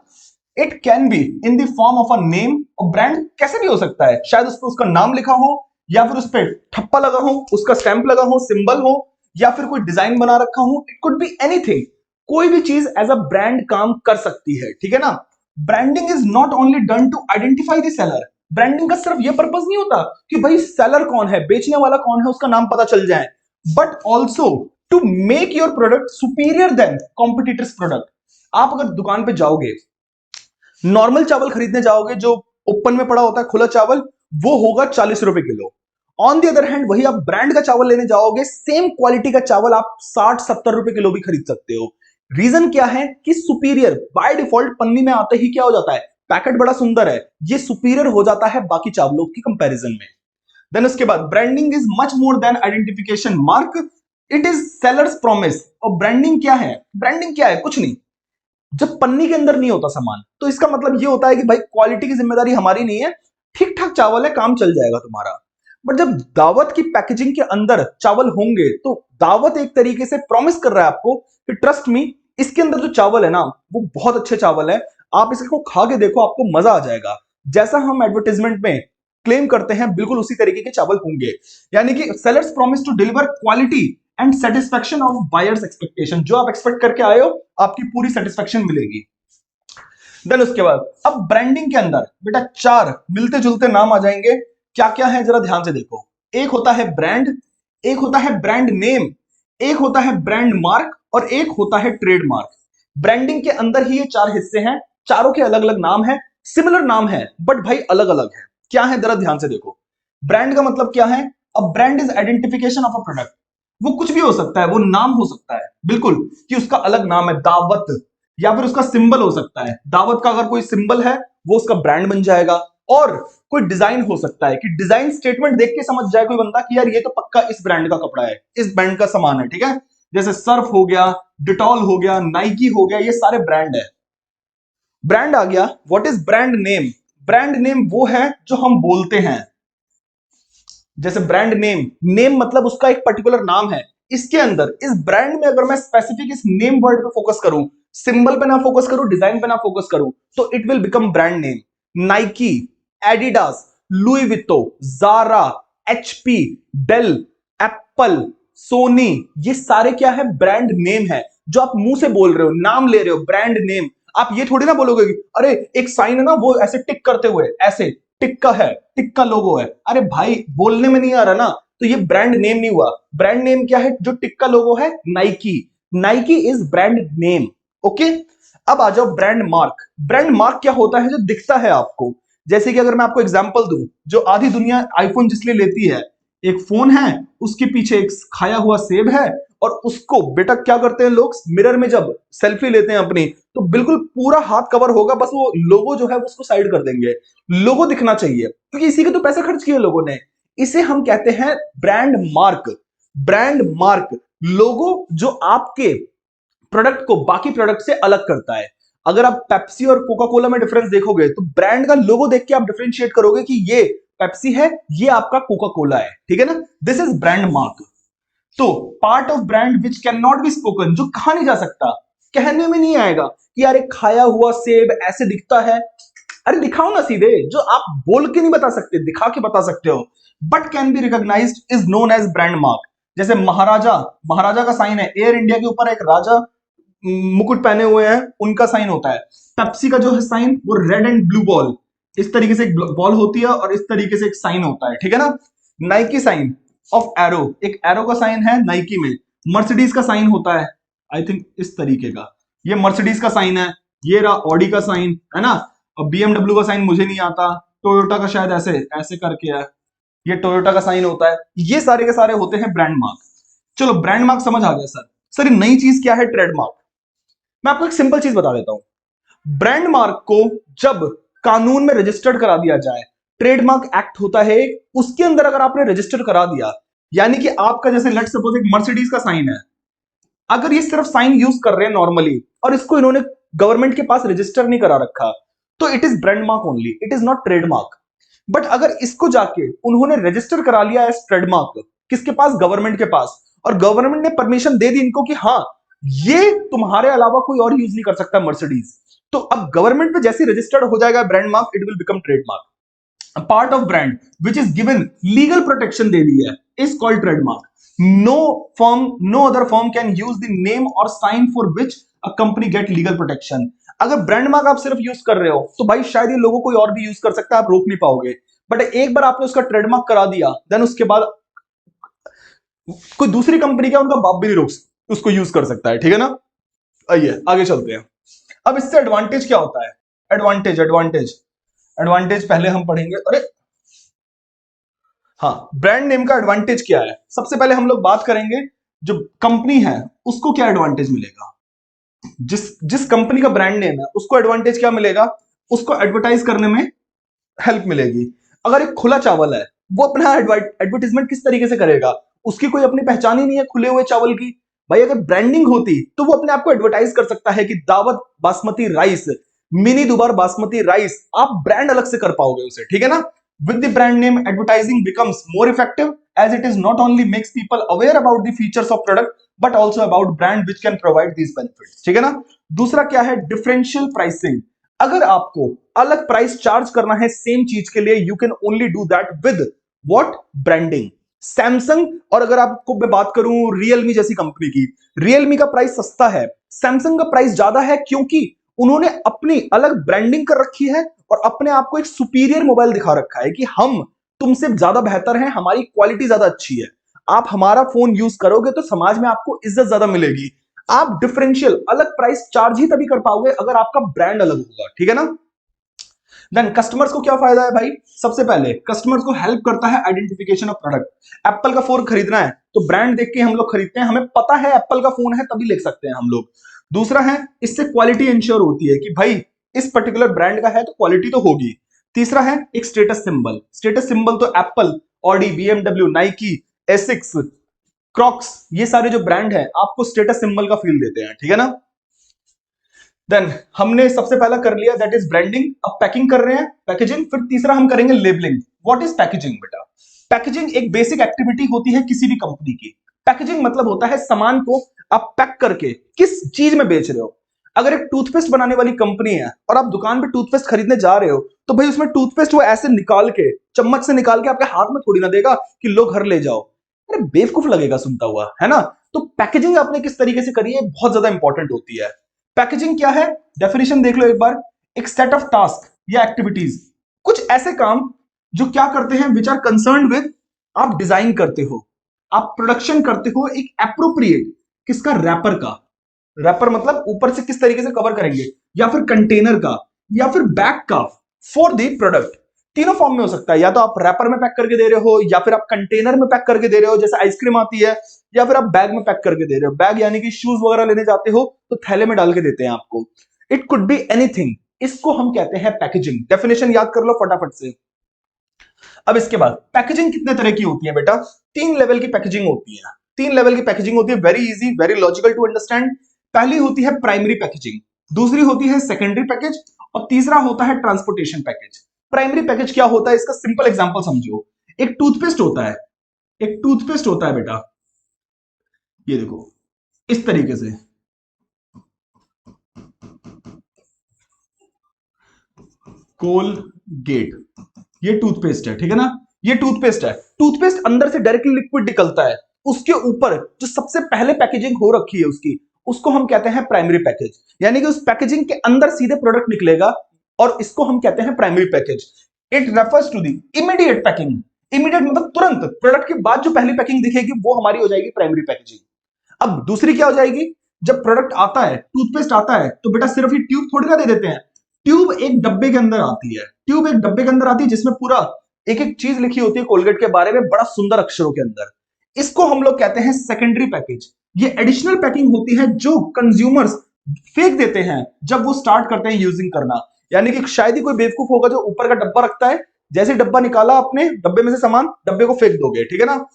It can be in the form of a name, और ब्रांड कैसे भी हो सकता है, शायद उस पर उसका नाम लिखा हो या फिर उस पर ठप्पा लगा हो, उसका स्टैंप लगा हो, सिंबल हो, या फिर कोई डिजाइन बना रखा हो। इट कुड बी एनीथिंग, कोई भी चीज एज अ ब्रांड काम कर सकती है, ठीक है ना। Branding is not only done to identify the seller. Branding का सिर्फ यह पर्पस नहीं होता कि भाई सेलर कौन है, बेचने वाला कौन है, उसका नाम पता चल जाए, but also to make your product superior than competitors product. आप अगर दुकान पे जाओगे, नॉर्मल चावल खरीदने जाओगे जो ओपन में पड़ा होता है खुला चावल, वो होगा 40 रुपए kilo. On the other hand वही आप ब्रांड का चावल लेने जाओगे, सेम क्वालिटी का चावल आप 60-70 रुपए किलो भी खरीद सकते हो। रीजन क्या है कि सुपीरियर बाय डिफॉल्ट पन्नी में आते ही क्या हो जाता है, पैकेट बड़ा सुंदर है, ये सुपीरियर हो जाता है बाकी चावलों की कंपैरिजन में। देन उसके बाद branding is much more than identification mark, it is sellers promise. और ब्रांडिंग क्या है, ब्रांडिंग क्या है, कुछ नहीं। जब पन्नी के अंदर नहीं होता सामान तो इसका मतलब ये होता है कि भाई क्वालिटी की जिम्मेदारी हमारी नहीं है, ठीक ठाक चावल है, काम चल जाएगा तुम्हारा। बट जब दावत की पैकेजिंग के अंदर चावल होंगे तो दावत एक तरीके से प्रॉमिस कर रहा है आपको कि ट्रस्ट मी, इसके अंदर जो चावल है ना वो बहुत अच्छे चावल है, आप इसको खा के देखो आपको मजा आ जाएगा। जैसा हम एडवर्टाइजमेंट में क्लेम करते हैं बिल्कुल उसी तरीके के चावल होंगे। यानी कि sellers promise to deliver quality and satisfaction of buyers expectation. जो आप एक्सपेक्ट करके आए हो आपकी पूरी सेटिस्फेक्शन मिलेगी। देन उसके बाद अब ब्रांडिंग के अंदर बेटा 4 मिलते जुलते नाम आ जाएंगे। क्या क्या है जरा ध्यान से देखो, एक होता है ब्रांड, एक होता है ब्रांड नेम, एक होता है ब्रांड मार्क और एक होता है ट्रेडमार्क। ब्रांडिंग के अंदर ही ये 4 हिस्से हैं, चारों के अलग अलग नाम है, सिमिलर नाम है बट भाई अलग अलग है। क्या है जरा ध्यान से देखो, ब्रांड का मतलब क्या है, अब brand is identification of a product. वो कुछ भी हो सकता है, वो नाम हो सकता है बिल्कुल कि उसका अलग नाम है, दावत, या फिर उसका सिंबल हो सकता है। दावत का अगर कोई सिंबल है वो उसका ब्रांड बन जाएगा। और कोई डिजाइन हो सकता है कि डिजाइन स्टेटमेंट देख के समझ जाए कोई बंदा कि यार ये तो पक्का इस ब्रांड का कपड़ा है, इस ब्रांड का सामान है, ठीक है। जैसे सर्फ हो गया, डिटॉल हो गया, नाइकी हो गया, ये सारे ब्रांड है। ब्रांड आ गया। What is brand name? Brand name वो है जो हम बोलते हैं। जैसे ब्रांड नेम, नेम मतलब उसका एक पर्टिकुलर नाम है। इसके अंदर इस ब्रांड में अगर मैं स्पेसिफिक इस नेम वर्ड पे फोकस करूं, सिंबल पे ना फोकस करूं, डिजाइन पे ना फोकस करूं, तो it will become brand name. Nike, Adidas, Louis Vuitton, Zara, HP, Dell, Apple, Sony, ये सारे क्या है? ब्रांड नेम है जो आप मुंह से बोल रहे हो, नाम ले रहे हो, ब्रांड नेम। आप ये थोड़ी ना बोलोगे कि अरे एक साइन है ना वो ऐसे टिक करते हुए, ऐसे टिक का है, टिक का लोगो है। अरे भाई बोलने में नहीं आ रहा ना, तो ये ब्रांड नेम नहीं हुआ। ब्रांड नेम क्या है? जो टिक का लोगो है, Nike. Nike is brand name. Okay, अब आ जाओ ब्रांड मार्क। ब्रांड मार्क क्या होता है? जो दिखता है आपको। जैसे कि अगर मैं आपको एग्जांपल दूं, जो आधी दुनिया आईफोन जिसलिए लेती है, एक फोन है, उसके पीछे एक खाया हुआ सेब है, और उसको बेटा क्या करते हैं लोग, मिरर में जब सेल्फी लेते हैं अपनी, तो बिल्कुल पूरा हाथ कवर होगा, बस वो लोगो जो है उसको साइड कर देंगे। लोगो दिखना चाहिए क्योंकि इसी के तो पैसे खर्च किए लोगों ने। इसे हम कहते हैं ब्रांड मार्क। ब्रांड मार्क लोगो जो आपके प्रोडक्ट को बाकी प्रोडक्ट से अलग करता है। अगर आप पेप्सी और कोका कोला में डिफरेंस देखोगे तो ब्रांड का लोगो देख के आप डिफरेंशिएट करोगे कि ये पेप्सी है, ये आपका कोका कोला है, ठीक है ना। This is brand mark. तो part of brand which can not be spoken, जो कहा नहीं जा सकता, कहने में नहीं आएगा कि यार एक खाया हुआ सेब ऐसे दिखता है। अरे दिखाओ ना सीधे, जो आप बोल के नहीं बता सकते, दिखा के बता सकते हो। But can be recognized is known as brand mark. जैसे महाराजा, महाराजा का साइन है, एयर इंडिया के ऊपर एक राजा मुकुट पहने हुए हैं, उनका साइन होता है। पेप्सी का जो है साइन वो रेड एंड ब्लू बॉल, इस तरीके से एक बॉल होती है और इस तरीके से एक साइन होता है, ठीक है ना। नाइकी साइन ऑफ एरो, एक एरो का साइन है नाइकी में। मर्सिडीज का साइन होता है आई थिंक इस तरीके का, ये मर्सिडीज का साइन है। ये रहा ऑडी का साइन, है ना। और बीएमडब्ल्यू का साइन मुझे नहीं आता, टोयोटा का शायद ऐसे ऐसे करके है, ये टोयोटा का साइन होता है। ये सारे के सारे होते हैं ब्रांड मार्क। चलो ब्रांड मार्क समझ आ गया सर। सर ये नई चीज क्या है? ट्रेडमार्क। मैं आपको एक सिंपल चीज बता देता हूं। ब्रांड मार्क को जब कानून में रजिस्टर्ड करा दिया जाए, ट्रेडमार्क एक्ट होता है, उसके अंदर अगर आपने रजिस्टर करा दिया, यानी कि आपका जैसे लेट्स सपोज एक मर्सिडीज का साइन है, अगर ये सिर्फ साइन यूज कर रहे हैं नॉर्मली और इसको इन्होंने गवर्नमेंट के पास रजिस्टर नहीं करा रखा, तो it is brand mark only, it is not trademark. But अगर इसको जाके उन्होंने रजिस्टर करा लिया एज ट्रेडमार्क, किसके पास? गवर्नमेंट के पास, और गवर्नमेंट ने परमिशन दे दी इनको कि हाँ ये तुम्हारे अलावा कोई और यूज नहीं कर सकता मर्सिडीज, तो अब गवर्नमेंट पे जैसे रजिस्टर्ड हो जाएगा brand mark, it will become trademark. A part of brand which is given legal protection दे दी है is called trademark. No other firm can use the name or sign for which a company get legal protection. अगर brand mark आप सिर्फ use कर रहे हो तो भाई शायद ये लोगों कोई और भी यूज कर सकता है, आप रोक नहीं पाओगे। बट एक बार आपने उसका ट्रेडमार्क करा दिया, देन उसके बाद कोई दूसरी कंपनी का उनका बाप भी नहीं रोक उसको यूज कर सकता है, ठीक है ना। आइए आगे चलते हैं। अब इससे एडवांटेज क्या होता है? एडवांटेज एडवांटेज एडवांटेज पहले हम पढ़ेंगे। अरे हाँ, ब्रांड नेम का एडवांटेज क्या है? सबसे पहले हम लोग बात करेंगे जो कंपनी है उसको क्या एडवांटेज मिलेगा। जिस जिस कंपनी का ब्रांड नेम है उसको एडवांटेज क्या मिलेगा? उसको एडवर्टाइज करने में हेल्प मिलेगी। अगर एक खुला चावल है, वो अपना एडवर्टीजमेंट किस तरीके से करेगा? उसकी कोई अपनी पहचान ही नहीं है खुले हुए चावल की। भाई अगर ब्रांडिंग होती तो वो अपने आप को एडवर्टाइज कर सकता है कि दावत बासमती राइस, मिनी दुबार बासमती राइस, आप ब्रांड अलग से कर पाओगे उसे, ठीक है ना। With the brand name advertising becomes more effective as it is not only makes people aware about the features of product but also about brand which can provide these benefits, ठीक है ना। दूसरा क्या है? Differential pricing. अगर आपको अलग price charge करना है सेम चीज के लिए, you can only do that with what? Branding. Samsung, और अगर आपको मैं बात करूं रियलमी जैसी कंपनी की, रियलमी का प्राइस सस्ता है, सैमसंग का प्राइस ज्यादा है, क्योंकि उन्होंने अपनी अलग ब्रांडिंग कर रखी है और अपने आप को एक सुपीरियर मोबाइल दिखा रखा है कि हम तुमसे ज्यादा बेहतर हैं, हमारी क्वालिटी ज्यादा अच्छी है, आप हमारा फोन यूज करोगे तो समाज में आपको इज्जत ज्यादा मिलेगी। आप डिफरेंशियल अलग प्राइस चार्ज ही तभी कर पाओगे अगर आपका ब्रांड अलग होगा, ठीक है ना। देन कस्टमर्स को क्या फायदा है भाई? सबसे पहले कस्टमर्स को हेल्प करता है आइडेंटिफिकेशन ऑफ प्रोडक्ट। एप्पल का फोन खरीदना है तो ब्रांड देख के हम लोग खरीदते हैं, हमें पता है एप्पल का फोन है तभी ले सकते हैं हम लोग। दूसरा है इससे क्वालिटी इंश्योर होती है कि भाई इस पर्टिकुलर ब्रांड का है तो क्वालिटी तो होगी। तीसरा है एक स्टेटस सिंबल। स्टेटस सिंबल तो एप्पल, ऑडी, बीएमडब्ल्यू, नाइकी, एसिक्स, क्रॉक्स, ये सारे जो ब्रांड है आपको स्टेटस सिंबल का फील देते हैं, ठीक है ना। देन हमने सबसे पहला कर लिया दैट इज ब्रांडिंग। अब पैकिंग कर रहे हैं, पैकेजिंग। फिर तीसरा हम करेंगे लेबलिंग। व्हाट इज पैकेजिंग बेटा? पैकेजिंग एक बेसिक एक्टिविटी होती है किसी भी कंपनी की। पैकेजिंग मतलब होता है सामान को आप पैक करके किस चीज में बेच रहे हो। अगर एक टूथपेस्ट बनाने वाली कंपनी है और आप दुकान पे टूथपेस्ट खरीदने जा रहे हो तो भाई उसमें टूथपेस्ट वो ऐसे निकाल के, चम्मच से निकाल के आपके हाथ में थोड़ी ना देगा कि लो घर ले जाओ। अरे बेवकूफ लगेगा सुनता हुआ, है ना। तो पैकेजिंग आपने किस तरीके से करी है बहुत ज्यादा इंपॉर्टेंट होती है। पैकेजिंग क्या है? डेफिनेशन देख लो एक बार। एक सेट ऑफ टास्क या एक्टिविटीज, कुछ ऐसे काम जो क्या करते हैं, विच आर कंसर्न विद, आप डिजाइन करते हो, आप प्रोडक्शन करते हो एक एप्रोप्रिएट किसका, रैपर का। रैपर मतलब ऊपर से किस तरीके से कवर करेंगे, या फिर कंटेनर का, या फिर बैग का, फॉर द प्रोडक्ट। तीनों फॉर्म में हो सकता है, या तो आप रैपर में पैक करके दे रहे हो, या फिर आप कंटेनर में पैक करके दे रहे हो जैसे आइसक्रीम आती है, या फिर आप बैग में पैक करके दे रहे हो। बैग यानी कि शूज वगैरह लेने जाते हो तो थैले में डाल के देते हैं आपको। इट कुड बी एनीथिंग, इसको हम कहते हैं पैकेजिंग। डेफिनेशन याद कर लो फटाफट से। अब इसके बाद पैकेजिंग कितने तरह की होती है बेटा? 3 लेवल की पैकेजिंग होती है। 3 लेवल की पैकेजिंग होती है, very easy, very logical to understand. पहली होती है प्राइमरी पैकेजिंग, दूसरी होती है सेकेंडरी पैकेज, और तीसरा होता है ट्रांसपोर्टेशन पैकेज। प्राइमरी पैकेज क्या होता है इसका सिंपल एग्जांपल समझो। एक टूथपेस्ट होता है, एक टूथपेस्ट होता है बेटा, ये देखो इस तरीके से। कोलगेट, ये टूथपेस्ट है, ठीक है ना। ये टूथपेस्ट है, टूथपेस्ट अंदर से डायरेक्टली लिक्विड निकलता है। उसके ऊपर जो सबसे पहले पैकेजिंग हो रखी है उसकी, उसको हम कहते हैं प्राइमरी पैकेज। यानी कि उस पैकेजिंग के अंदर सीधे प्रोडक्ट निकलेगा और इसको हम कहते हैं primary package. It refers to the immediate packing. Immediate मतलब तुरंत प्रोडक्ट के बाद जो पहली पैकिंग दिखेगी वो हमारी हो जाएगी प्राइमरी पैकेजिंग। अब दूसरी क्या हो जाएगी? जब प्रोडक्ट आता है, टूथपेस्ट आता है, तो बेटा सिर्फ ये ट्यूब थोड़ी ना दे देते हैं। ट्यूब एक डब्बे के अंदर आती है, ट्यूब एक डब्बे के अंदर आती है जिसमें पूरा एक एक चीज लिखी होती है कोलगेट के बारे में बड़ा सुंदर अक्षरों के अंदर। इसको हम लोग कहते हैं सेकेंडरी पैकेज। ये एडिशनल पैकिंग होती है जो कंज्यूमर्स फेंक देते हैं जब वो स्टार्ट करते हैं यूजिंग करना। यानी कि शायद ही कोई बेवकूफ होगा जो ऊपर का डब्बा रखता है, जैसे डब्बा निकाला अपने डब्बे में से सामान, डब्बे को फेंक दोगे, ठीक है ना।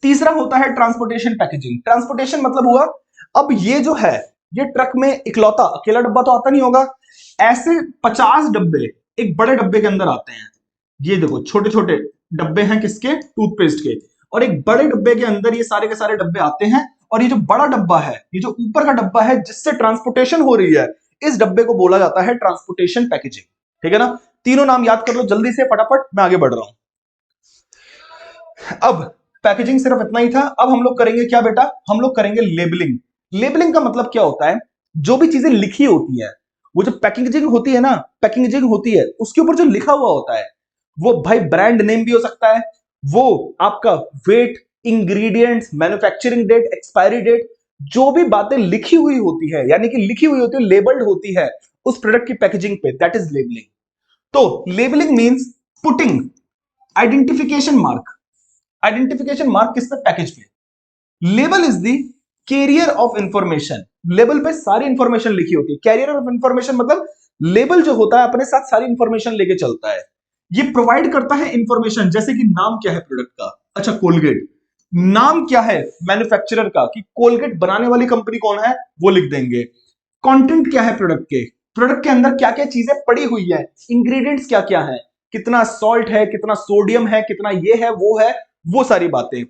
तीसरा होता है ट्रांसपोर्टेशन पैकेजिंग। ट्रांसपोर्टेशन मतलब हुआ, अब ये जो है ये ट्रक में इकलौता अकेला डब्बा तो आता नहीं होगा, ऐसे 50 डब्बे एक बड़े डब्बे के अंदर आते हैं। ये देखो छोटे छोटे डब्बे हैं किसके, टूथपेस्ट के, और एक बड़े डब्बे के अंदर ये सारे के सारे डब्बे आते हैं। और ये जो बड़ा डब्बा है, ये जो ऊपर का डब्बा है जिससे ट्रांसपोर्टेशन हो रही है, इस डब्बे को बोला जाता है ट्रांसपोर्टेशन पैकेजिंग, ठीक है ना। तीनों नाम याद कर लो जल्दी से फटाफट, मैं आगे बढ़ रहा हूं। अब पैकेजिंग सिर्फ इतना ही था, अब हम लोग करेंगे क्या बेटा? हम लोग करेंगे लेबलिंग। लेबलिंग का मतलब क्या होता है? जो भी चीजें लिखी होती है, वो जो पैकेजिंग होती है ना, पैकेजिंग होती है उसके ऊपर जो लिखा हुआ होता है, वो भाई ब्रांड नेम भी हो सकता है, वो आपका weight, ingredients, manufacturing date, expiry date, जो भी बातें लिखी हुई होती है, यानी कि लिखी हुई होती है, लेबल्ड होती है उस प्रोडक्ट की पैकेजिंग पे, दैट इज लेबलिंग। तो labelling means putting identification mark. Identification mark किस पे? पैकेज पे। Label is the carrier of information. Label पे सारी इंफॉर्मेशन लिखी होती है। कैरियर ऑफ इंफॉर्मेशन मतलब लेबल जो होता है अपने साथ सारी इंफॉर्मेशन लेके चलता है। ये प्रोवाइड करता है इंफॉर्मेशन, जैसे कि नाम क्या है प्रोडक्ट का, अच्छा कोलगेट, नाम क्या है मैन्युफैक्चरर का, कि कोलगेट बनाने वाली कंपनी कौन है वो लिख देंगे। कंटेंट क्या है प्रोडक्ट के, प्रोडक्ट के अंदर क्या क्या चीजें पड़ी हुई है, इंग्रेडिएंट्स क्या क्या है, कितना सॉल्ट है, कितना सोडियम है, कितना ये है वो है, वो सारी बातें।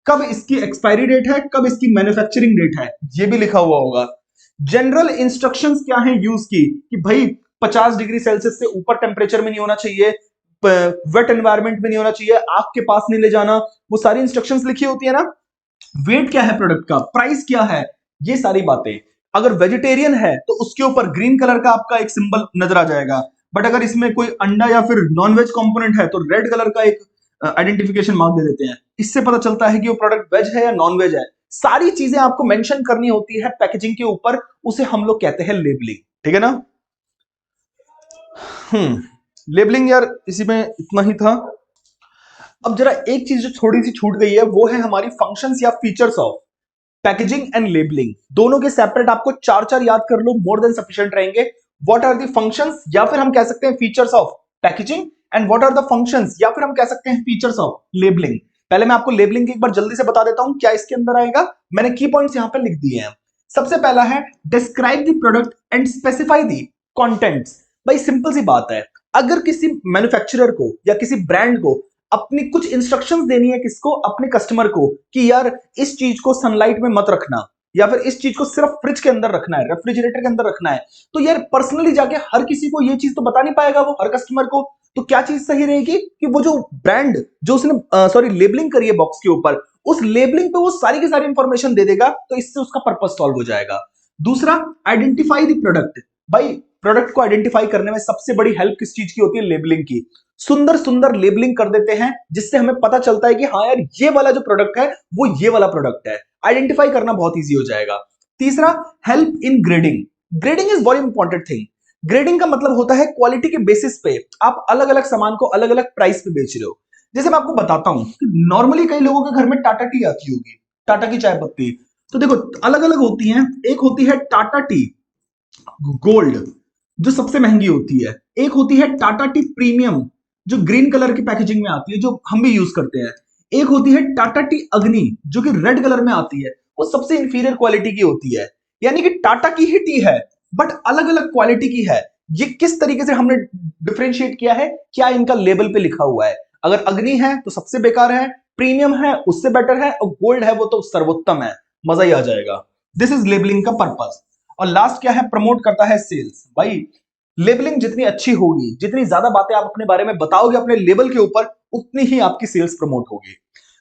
कब इसकी एक्सपायरी डेट है, कब इसकी मैन्युफैक्चरिंग डेट है, ये भी लिखा हुआ होगा। जनरल इंस्ट्रक्शंस क्या है यूज की, कि भाई 50 डिग्री सेल्सियस से ऊपर टेम्परेचर में नहीं होना चाहिए, वेट एनवायरमेंट में नहीं होना चाहिए, आग के पास नहीं ले जाना, वो सारी इंस्ट्रक्शंस लिखी होती है ना। वेट क्या है प्रोडक्ट का, प्राइस क्या है, ये सारी बातें। अगर वेजिटेरियन है तो उसके ऊपर ग्रीन कलर का आपका एक सिंबल नजर आ जाएगा, बट अगर इसमें कोई अंडा या फिर नॉनवेज कंपोनेंट है तो रेड कलर का एक आइडेंटिफिकेशन मार्क दे देते हैं। इससे पता चलता है कि वो प्रोडक्ट वेज है या नॉन वेज है। सारी चीजें आपको मेंशन करनी होती है पैकेजिंग के ऊपर, उसे हम लोग कहते हैं लेबलिंग, ठीक है ना। लेबलिंग यार इसी में इतना ही था। अब जरा एक चीज जो थोड़ी सी छूट गई है वो है हमारी फंक्शंस या features of packaging and labelling, दोनों के सेपरेट आपको चार चार याद कर लो, मोर देन सफिशिएंट रहेंगे। व्हाट आर द फंक्शंस, या फिर हम कह सकते हैं features of packaging, and what are the functions, या फिर हम कह सकते हैं फीचर्स ऑफ लेबलिंग। पहले मैं आपको लेबलिंग एक बार जल्दी से बता देता हूं क्या इसके अंदर आएगा। मैंने की पॉइंट्स यहां पर लिख दिए हैं। सबसे पहला है describe the product and specify the contents. भाई सिंपल सी बात है, अगर किसी मैन्युफैक्चरर को या किसी ब्रांड को अपनी कुछ इंस्ट्रक्शंस देनी है, किसको, अपने कस्टमर को, कि यार इस चीज को सनलाइट में मत रखना, या फिर इस चीज को सिर्फ फ्रिज के अंदर रखना है, रेफ्रिजरेटर के अंदर रखना है, तो यार पर्सनली जाके हर किसी को ये चीज तो बता नहीं पाएगा वो, हर कस्टमर को। तो क्या चीज सही रहेगी कि वो जो ब्रांड जो उसने सॉरी लेबलिंग करी है बॉक्स के ऊपर, उस लेबलिंग पे वो सारी की सारी इंफॉर्मेशन दे देगा, तो इससे उसका पर्पस सॉल्व हो जाएगा। दूसरा, आइडेंटिफाई द प्रोडक्ट। भाई प्रोडक्ट को आइडेंटिफाई करने में सबसे बड़ी हेल्प किस चीज की होती है, लेबलिंग की। सुंदर सुंदर लेबलिंग कर देते हैं जिससे हमें पता चलता है कि हाँ यार ये वाला जो प्रोडक्ट है वो ये वाला प्रोडक्ट है, आइडेंटिफाई करना बहुत इजी हो जाएगा। तीसरा, help in grading. Grading is very important thing. Grading का मतलब होता है क्वालिटी के बेसिस पे आप अलग अलग सामान को अलग अलग प्राइस पे बेच रहे हो। जैसे मैं आपको बताता हूं कि नॉर्मली कई लोगों के घर में टाटा टी आती होगी, टाटा की चाय पत्ती। तो देखो अलग अलग होती हैं, एक होती है टाटा टी गोल्ड जो सबसे महंगी होती है, एक होती है टाटा टी प्रीमियम जो ग्रीन कलर की पैकेजिंग में आती है जो हम भी यूज करते हैं, एक होती है टाटा टी अग्नि जो कि रेड कलर में आती है, वो सबसे इंफीरियर क्वालिटी की होती है। यानी कि टाटा की ही टी है बट अलग अलग क्वालिटी की है। ये किस तरीके से हमने डिफरेंशिएट किया है, क्या इनका लेबल पे लिखा हुआ है। अगर अग्नि है तो सबसे बेकार है, प्रीमियम है उससे बेटर है, और गोल्ड है वो तो सर्वोत्तम है, मजा ही आ जाएगा। दिस इज लेबलिंग का पर्पस। और लास्ट क्या है, प्रमोट करता है सेल्स। भाई लेबलिंग जितनी अच्छी होगी, जितनी ज्यादा बातें आप अपने बारे में बताओगे अपने लेबल के ऊपर, उतनी ही आपकी सेल्स प्रमोट होगी।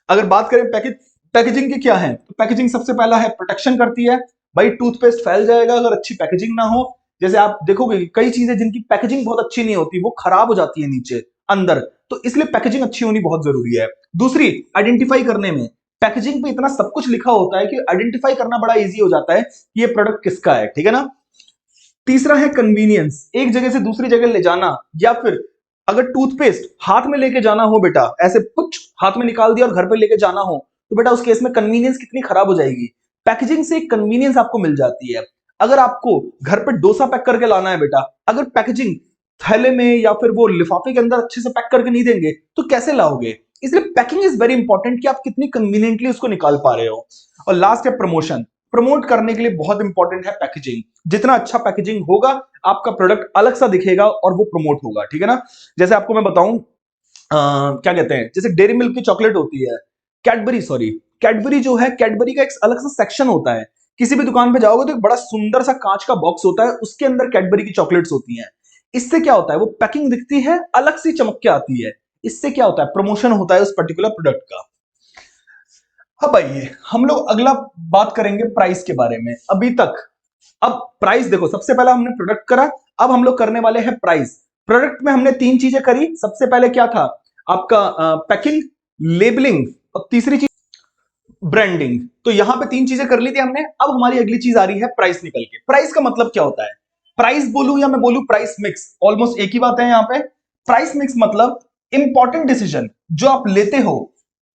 अगर बात करें पैकेजिंग की क्या है, तो पैकेजिंग सबसे पहला है प्रोटेक्शन करती है। भाई टूथपेस्ट फैल जाएगा अगर अच्छी पैकेजिंग ना हो। जैसे आप देखोगे कई चीजें जिनकी पैकेजिंग बहुत अच्छी नहीं होती वो खराब हो जाती है नीचे अंदर, तो इसलिए पैकेजिंग अच्छी होनी बहुत जरूरी है। दूसरी, आइडेंटिफाई करने में, पैकेजिंग पे इतना सब कुछ लिखा होता है कि आइडेंटिफाई करना बड़ा इजी हो जाता है कि ये प्रोडक्ट किसका है, ठीक है ना। तीसरा है कन्वीनियंस, एक जगह से दूसरी जगह ले जाना, या फिर अगर टूथपेस्ट हाथ में लेके जाना हो बेटा, ऐसे कुछ हाथ में निकाल दिया और घर पे लेके जाना हो, तो बेटा उस केस में कन्वीनियंस कितनी खराब हो जाएगी। पैकेजिंग से कन्वीनियंस आपको मिल जाती है। अगर आपको घर पे डोसा पैक करके लाना है बेटा, अगर पैकेजिंग थैले में या फिर वो लिफाफे के अंदर अच्छे से पैक करके नहीं देंगे तो कैसे लाओगे। इसलिए पैकिंग इज वेरी इंपॉर्टेंट कि आप कितनी कन्वीनियंटली उसको निकाल पा रहे हो। और लास्ट है प्रमोशन। प्रमोट करने के लिए बहुत इंपॉर्टेंट है पैकेजिंग। जितना अच्छा पैकेजिंग होगा आपका प्रोडक्ट अलग सा दिखेगा और वो प्रमोट होगा, ठीक है ना। जैसे आपको मैं बताऊं क्या कहते हैं, जैसे डेयरी मिल्क की चॉकलेट होती है, कैडबरी जो है, कैडबरी का एक अलग सा सेक्शन होता है। किसी भी दुकान पे जाओगे तो एक बड़ा सुंदर सा कांच का बॉक्स होता है, उसके अंदर कैडबरी की चॉकलेट्स होती हैं। इससे क्या होता है, वो पैकिंग दिखती है अलग सी चमक के आती है, इससे क्या होता है, प्रमोशन होता है उस पर्टिकुलर प्रोडक्ट का। अब आइए हम लोग अगला बात करेंगे प्राइस के बारे में। अभी तक अब प्राइस देखो, सबसे पहला हमने प्रोडक्ट करा, अब हम लोग करने वाले हैं प्राइस। प्रोडक्ट में हमने तीन चीजें करी। सबसे पहले क्या था आपका पैकिंग, लेबलिंग, और तीसरी चीज ब्रांडिंग। तो यहां पे तीन चीजें कर ली थी हमने। अब हमारी अगली चीज आ रही है प्राइस निकल के। प्राइस का मतलब क्या होता है, प्राइस बोलूं या मैं बोलूं प्राइस मिक्स, ऑलमोस्ट एक ही बात है। यहां पे प्राइस मिक्स मतलब इंपॉर्टेंट डिसीजन जो आप लेते हो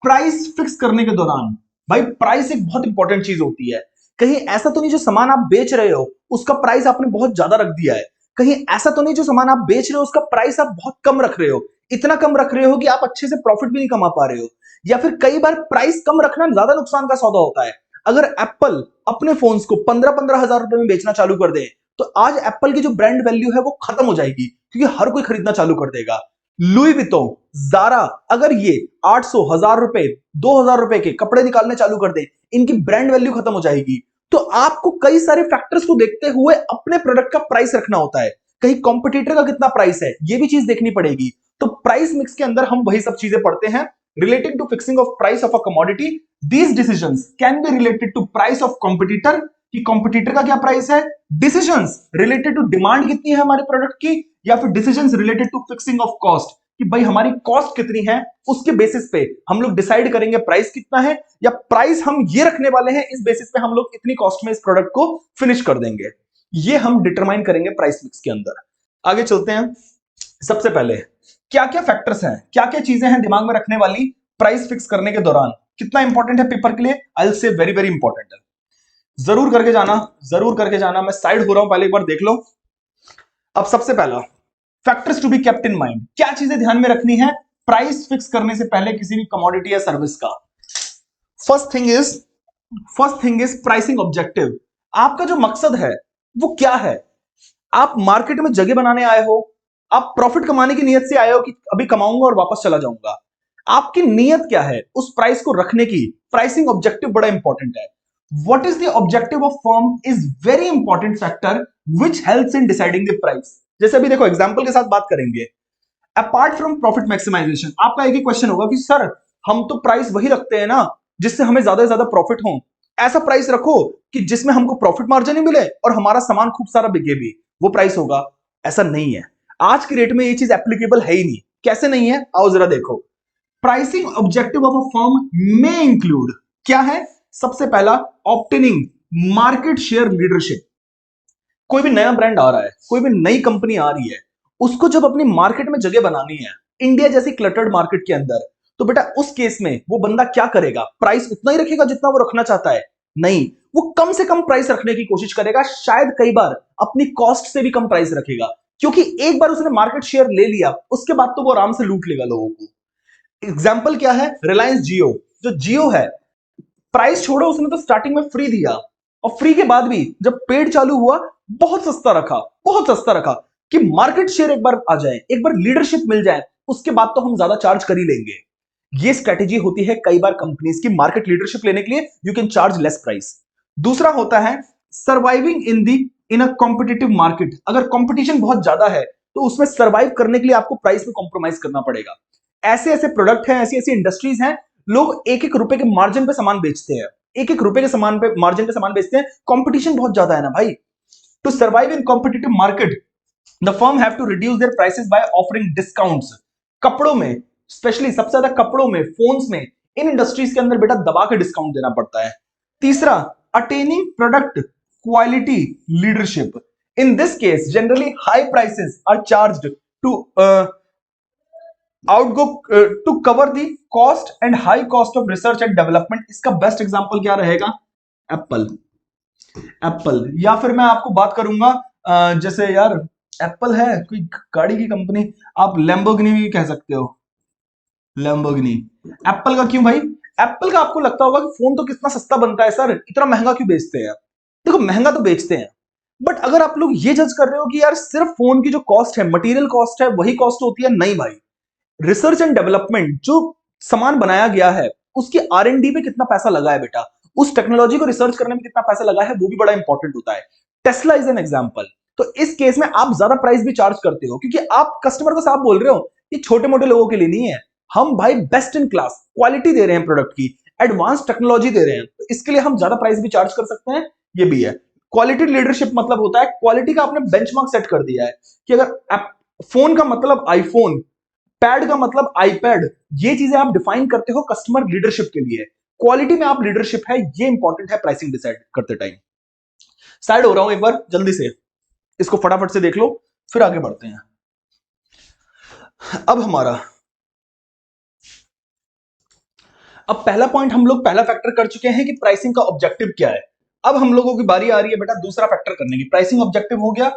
प्राइस फिक्स करने के दौरान। भाई प्राइस एक बहुत इंपॉर्टेंट चीज होती है। कहीं ऐसा तो नहीं जो सामान आप बेच रहे हो उसका प्राइस आपने बहुत ज्यादा रख दिया है, कहीं ऐसा तो नहीं जो सामान आप बेच रहे हो उसका प्राइस आप बहुत कम रख रहे हो, इतना कम रख रहे हो कि आप अच्छे से प्रॉफिट भी नहीं कमा पा रहे हो। या फिर कई बार प्राइस कम रखना ज्यादा नुकसान का सौदा होता है। अगर एप्पल अपने फोन्स को 15-15 हजार रुपए में बेचना चालू कर दे तो आज एप्पल की जो ब्रांड वैल्यू है वो खत्म हो जाएगी, क्योंकि हर कोई खरीदना चालू कर देगा। लुई विटों, जारा, अगर ये 800, 1000 रुपए, 2000 रुपए के कपड़े निकालने चालू कर दे, इनकी ब्रांड वैल्यू खत्म हो जाएगी। तो आपको कई सारे फैक्टर्स को देखते हुए अपने प्रोडक्ट का प्राइस रखना होता है। कहीं कॉम्पिटिटर का कितना प्राइस है ये भी चीज देखनी पड़ेगी। तो प्राइस मिक्स के अंदर हम वही सब चीजें पढ़ते हैं। Relating to fixing of price of a commodity, these decisions can be related to price of competitor, कि कॉम्पिटिटर का क्या प्राइस है, डिसीजंस रिलेटेड टू डिमांड कितनी है हमारे प्रोडक्ट की, या फिर decisions related to fixing of cost, कि भाई हमारी कॉस्ट कितनी है, उसके बेसिस पे हम लोग डिसाइड करेंगे प्राइस कितना है, या प्राइस हम ये रखने वाले हैं इस बेसिस पे हम लोग इतनी कॉस्ट में इस प्रोडक्ट को फिनिश कर देंगे। ये हम डिटरमाइन करेंगे प्राइस मिक्स के अंदर। आगे चलते हैं। सबसे पहले क्या क्या फैक्टर्स हैं, क्या क्या चीजें हैं दिमाग में रखने वाली प्राइस फिक्स करने के दौरान। कितना इंपॉर्टेंट है पेपर के लिए, I will say very very important है। जरूर करके जाना, जरूर करके जाना। मैं साइड हो रहा हूं, पहले एक बार देख लो। अब सबसे पहला factors to be kept in mind, क्या चीजें ध्यान में रखनी है प्राइस फिक्स करने से पहले किसी भी कमोडिटी या सर्विस का। First thing is first thing is pricing objective. आपका जो मकसद है वो क्या है? आप मार्केट में जगह बनाने आए हो, आप प्रॉफिट कमाने की नीयत से आए हो कि अभी कमाऊंगा और वापस चला जाऊंगा? आपकी नीयत क्या है उस प्राइस को रखने की? प्राइसिंग ऑब्जेक्टिव बड़ा इंपॉर्टेंट है। What is the objective of firm is very important factor which helps in deciding the price. जैसे अभी देखो एग्जांपल के साथ बात करेंगे। अपार्ट फ्रॉम प्रॉफिट मैक्सिमाइजेशन, आपका एक ही क्वेश्चन होगा कि सर हम तो प्राइस वही रखते हैं ना जिससे हमें ज्यादा से ज्यादा प्रॉफिट हो। ऐसा प्राइस रखो कि जिसमें हमको प्रॉफिट मार्जिन ही मिले और हमारा सामान खूब सारा बिके भी, वो प्राइस होगा। ऐसा नहीं है, आज की रेट में ये चीज एप्लीकेबल है ही नहीं। कैसे नहीं है, आओ जरा देखो। Pricing objective of a firm में इंक्लूड क्या है? सबसे पहला, ऑब्टेनिंग मार्केट शेयर लीडरशिप। कोई भी नया ब्रांड आ रहा है, कोई भी नई कंपनी आ रही है, उसको जब अपनी मार्केट में जगह बनानी है इंडिया जैसी क्लटर्ड मार्केट के अंदर, तो बेटा उस केस में वो बंदा क्या करेगा? प्राइस उतना ही रखेगा जितना वो रखना चाहता है? नहीं, वो कम से कम प्राइस रखने की कोशिश करेगा, शायद कई बार अपनी कॉस्ट से भी कम प्राइस रखेगा, क्योंकि एक बार उसने मार्केट शेयर ले लिया उसके बाद तो वो आराम से लूट लेगा लोगों को। एग्जाम्पल क्या है? रिलायंस जियो। जो जियो है, प्राइस छोड़ो, उसने तो स्टार्टिंग में फ्री दिया और फ्री के बाद भी जब पेड चालू हुआ बहुत सस्ता रखा, बहुत सस्ता रखा कि मार्केट शेयर एक बार आ जाए, एक बार लीडरशिप मिल जाए, उसके बाद तो हम ज्यादा चार्ज कर ही लेंगे। ये स्ट्रेटेजी होती है कई बार कंपनीज की मार्केट लीडरशिप लेने के लिए, you can charge less price. दूसरा होता है surviving in a competitive market. अगर कंपटीशन बहुत ज्यादा है तो उसमें सर्वाइव करने के लिए आपको प्राइस में कॉम्प्रोमाइज करना पड़ेगा। ऐसे ऐसे प्रोडक्ट हैं, ऐसी ऐसी इंडस्ट्रीज हैं, लोग एक एक रुपए के मार्जिन पे सामान बेचते हैं, एक एक रुपए के सामान पे मार्जिन पे सामान बेचते हैं, कंपटीशन बहुत ज्यादा है ना भाई। To survive in competitive market the firm have to reduce their prices by offering discounts. कपड़ों में स्पेशली, सबसे ज्यादा कपड़ों में, फोन्स में, इन इंडस्ट्रीज के अंदर बेटा दबा के डिस्काउंट देना पड़ता है। तीसरा, attaining product quality leadership. In this case generally high prices are charged to outgo to cover the cost and high cost of research and development. इसका बेस्ट एग्जांपल क्या रहेगा? एप्पल। एप्पल, या फिर मैं आपको बात करूंगा जैसे यार एप्पल है कोई गाड़ी की कंपनी, आप लैम्बोर्गिनी भी कह सकते हो, लैम्बोर्गिनी। एप्पल का क्यों भाई? एप्पल का आपको लगता होगा कि फोन तो कितना सस्ता बनता है सर, इतना महंगा क्यों बेचते हैं? देखो महंगा तो बेचते हैं, बट अगर आप लोग ये जज कर रहे हो कि यार सिर्फ फोन की जो कॉस्ट है, मटेरियल कॉस्ट है, वही कॉस्ट होती है, नहीं भाई। रिसर्च एंड डेवलपमेंट, जो सामान बनाया गया है उसकी R&D पे कितना पैसा लगा है बेटा, उस टेक्नोलॉजी को रिसर्च करने में कितना पैसा लगा है, वो भी बड़ा इंपॉर्टेंट होता है। Tesla is an example. तो इस केस में आप ज्यादा प्राइस भी चार्ज करते हो क्योंकि आप कस्टमर को साफ बोल रहे हो ये छोटे मोटे लोगों के लिए नहीं है, हम भाई बेस्ट इन क्लास क्वालिटी दे रहे हैं, प्रोडक्ट की एडवांस टेक्नोलॉजी दे रहे हैं, तो इसके लिए हम ज्यादा प्राइस भी चार्ज कर सकते हैं। ये भी है क्वालिटी लीडरशिप, मतलब होता है क्वालिटी का आपने बेंचमार्क सेट कर दिया है कि अगर फोन का मतलब आईफोन, पैड का मतलब आईपैड, ये चीजें आप डिफाइन करते हो कस्टमर लीडरशिप के लिए। क्वालिटी में आप लीडरशिप है, ये इंपॉर्टेंट है प्राइसिंग डिसाइड करते टाइम। साइड हो रहा हूं एक बार जल्दी से, इसको फटाफट से देख लो फिर आगे बढ़ते हैं। अब पहला पॉइंट हम लोग, पहला फैक्टर कर चुके हैं कि प्राइसिंग का ऑब्जेक्टिव क्या है। अब हम लोगों की बारी आ रही है बेटा दूसरा फैक्टर करने की। प्राइसिंग ऑब्जेक्टिव हो गया,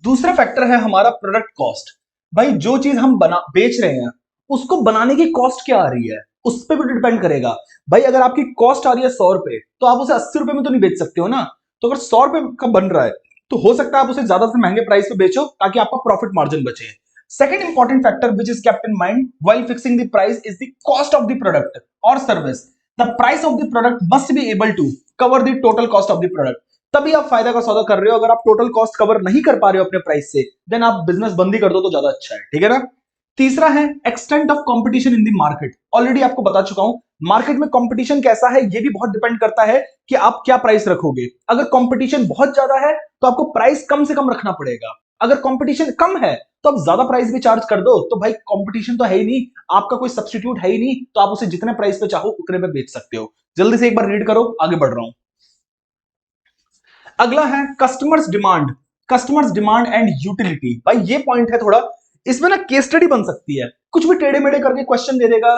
दूसरा फैक्टर है हमारा प्रोडक्ट कॉस्ट। भाई जो चीज हम बेच रहे हैं उसको बनाने की कॉस्ट क्या आ रही है, उस पर भी डिपेंड करेगा। भाई अगर आपकी कॉस्ट आ रही है 100 रुपए, तो आप उसे 80 रुपए में तो नहीं बेच सकते हो ना। तो अगर 100 रुपए का बन रहा है तो हो सकता है आप उसे ज्यादा से महंगे प्राइस पे बेचो ताकि आपका प्रॉफिट मार्जिन बचे। Second important factor which is kept in mind while fixing the price is the cost of the product or service. The price of the product must be able to cover the total cost of the product. तभी आप फायदा का सौदा कर रहे हो। अगर आप टोटल कॉस्ट कवर नहीं कर पा रहे हो अपने प्राइस से, देन आप बिजनेस बंद ही कर दो तो ज्यादा अच्छा है, ठीक है ना। तीसरा है extent of competition in the market. Already आपको बता चुका हूं मार्केट में कंपटीशन कैसा है, ये भी बहुत डिपेंड करता है कि आप क्या प्राइस रखोगे। अगर कंपटीशन बहुत ज्यादा है तो आपको प्राइस कम से कम रखना पड़ेगा, अगर कंपटीशन कम है तो आप ज्यादा प्राइस भी चार्ज कर दो, तो भाई कंपटीशन तो है ही नहीं, आपका कोई सब्स्टिट्यूट है ही नहीं, तो आप उसे जितने प्राइस पे चाहो उतने पे बेच सकते हो। जल्दी से एक बार रीड करो, आगे बढ़ रहा हूं। अगला है customers demand. Customers demand and utility. भाई ये पॉइंट है थोड़ा, इसमें ना केस स्टडी बन सकती है, कुछ भी टेढ़े मेढ़े करके क्वेश्चन दे देगा,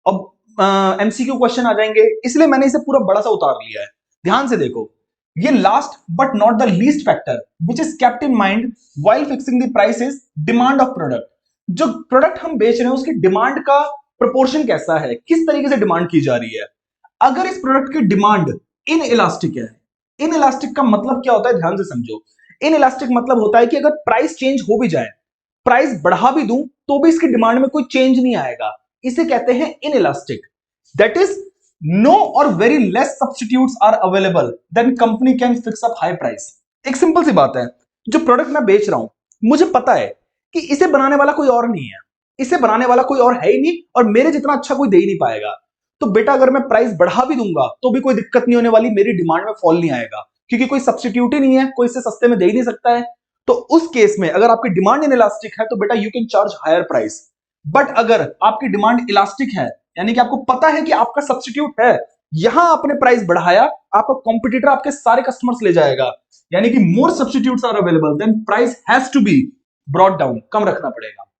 अब एमसीक्यू क्वेश्चन आ जाएंगे, इसलिए मैंने इसे पूरा बड़ा सा उतार लिया है। ध्यान से देखो, ये last but not the least factor which is kept in mind while fixing the price is demand of product. जो प्रोडक्ट हम बेच रहे हैं उसकी डिमांड का प्रोपोर्शन कैसा है, किस तरीके से डिमांड की जा रही है। अगर इस प्रोडक्ट की डिमांड इन इलास्टिक है, इन इलास्टिक का मतलब क्या होता है, ध्यान से समझो। इन इलास्टिक मतलब होता है कि अगर प्राइस चेंज हो भी जाए, प्राइस बढ़ा भी दूं तो भी इसकी डिमांड में कोई चेंज नहीं आएगा, इसे कहते हैं inelastic. That is no और very less substitutes are available then company can fix up high price. एक सिंपल सी बात है, जो प्रोडक्ट मैं बेच रहा हूं मुझे पता है कि इसे बनाने वाला कोई और नहीं है, इसे बनाने वाला कोई और है ही नहीं और मेरे जितना अच्छा कोई दे ही नहीं पाएगा। तो बेटा अगर मैं प्राइस बढ़ा भी दूंगा तो भी कोई दिक्कत नहीं होने वाली, मेरी डिमांड में फॉल नहीं आएगा, क्योंकि कोई सब्स्टिट्यूट ही नहीं है, कोई इसे सस्ते में दे ही नहीं सकता है। तो उस केस में अगर आपकी डिमांड इन इलास्टिक है तो बेटा you can charge higher price. But अगर आपकी डिमांड इलास्टिक है, यानी कि आपको पता है कि आपका सब्स्टिट्यूट है, यहां आपने प्राइस बढ़ाया, आपका कॉम्पिटिटर आपके सारे कस्टमर्स ले जाएगा, यानी कि more substitutes are available then price has to be brought down, कम रखना पड़ेगा।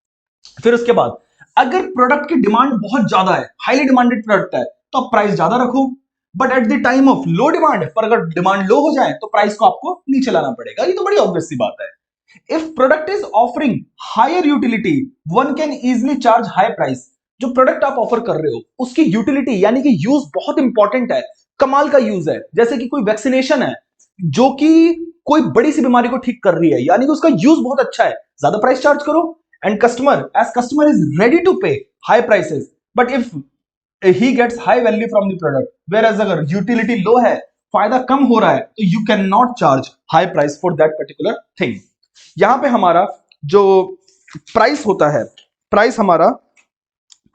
फिर उसके बाद अगर प्रोडक्ट की डिमांड बहुत ज्यादा है, हाईली डिमांडेड प्रोडक्ट है, तो आप प्राइस ज्यादा रखो। But at the time of low demand, पर अगर डिमांड लो हो जाए तो प्राइस को आपको नीचे लाना पड़ेगा। ये तो बड़ी ऑब्वियस सी बात है। If product is offering higher utility one can easily charge high price. जो प्रोडक्ट आप ऑफर कर रहे हो उसकी यूटिलिटी यानी कि यूज बहुत इंपॉर्टेंट है, कमाल का यूज है, जैसे कि कोई वैक्सीनेशन है जो कि कोई बड़ी सी बीमारी को ठीक कर रही है, यानी कि उसका यूज बहुत अच्छा है, ज्यादा प्राइस चार्ज करो। And customer is ready to pay high prices, but if he gets high value from the product, whereas अगर utility low है, फायदा कम हो रहा है, तो you cannot charge high price for that particular thing। यहां पे हमारा जो प्राइस होता है, प्राइस हमारा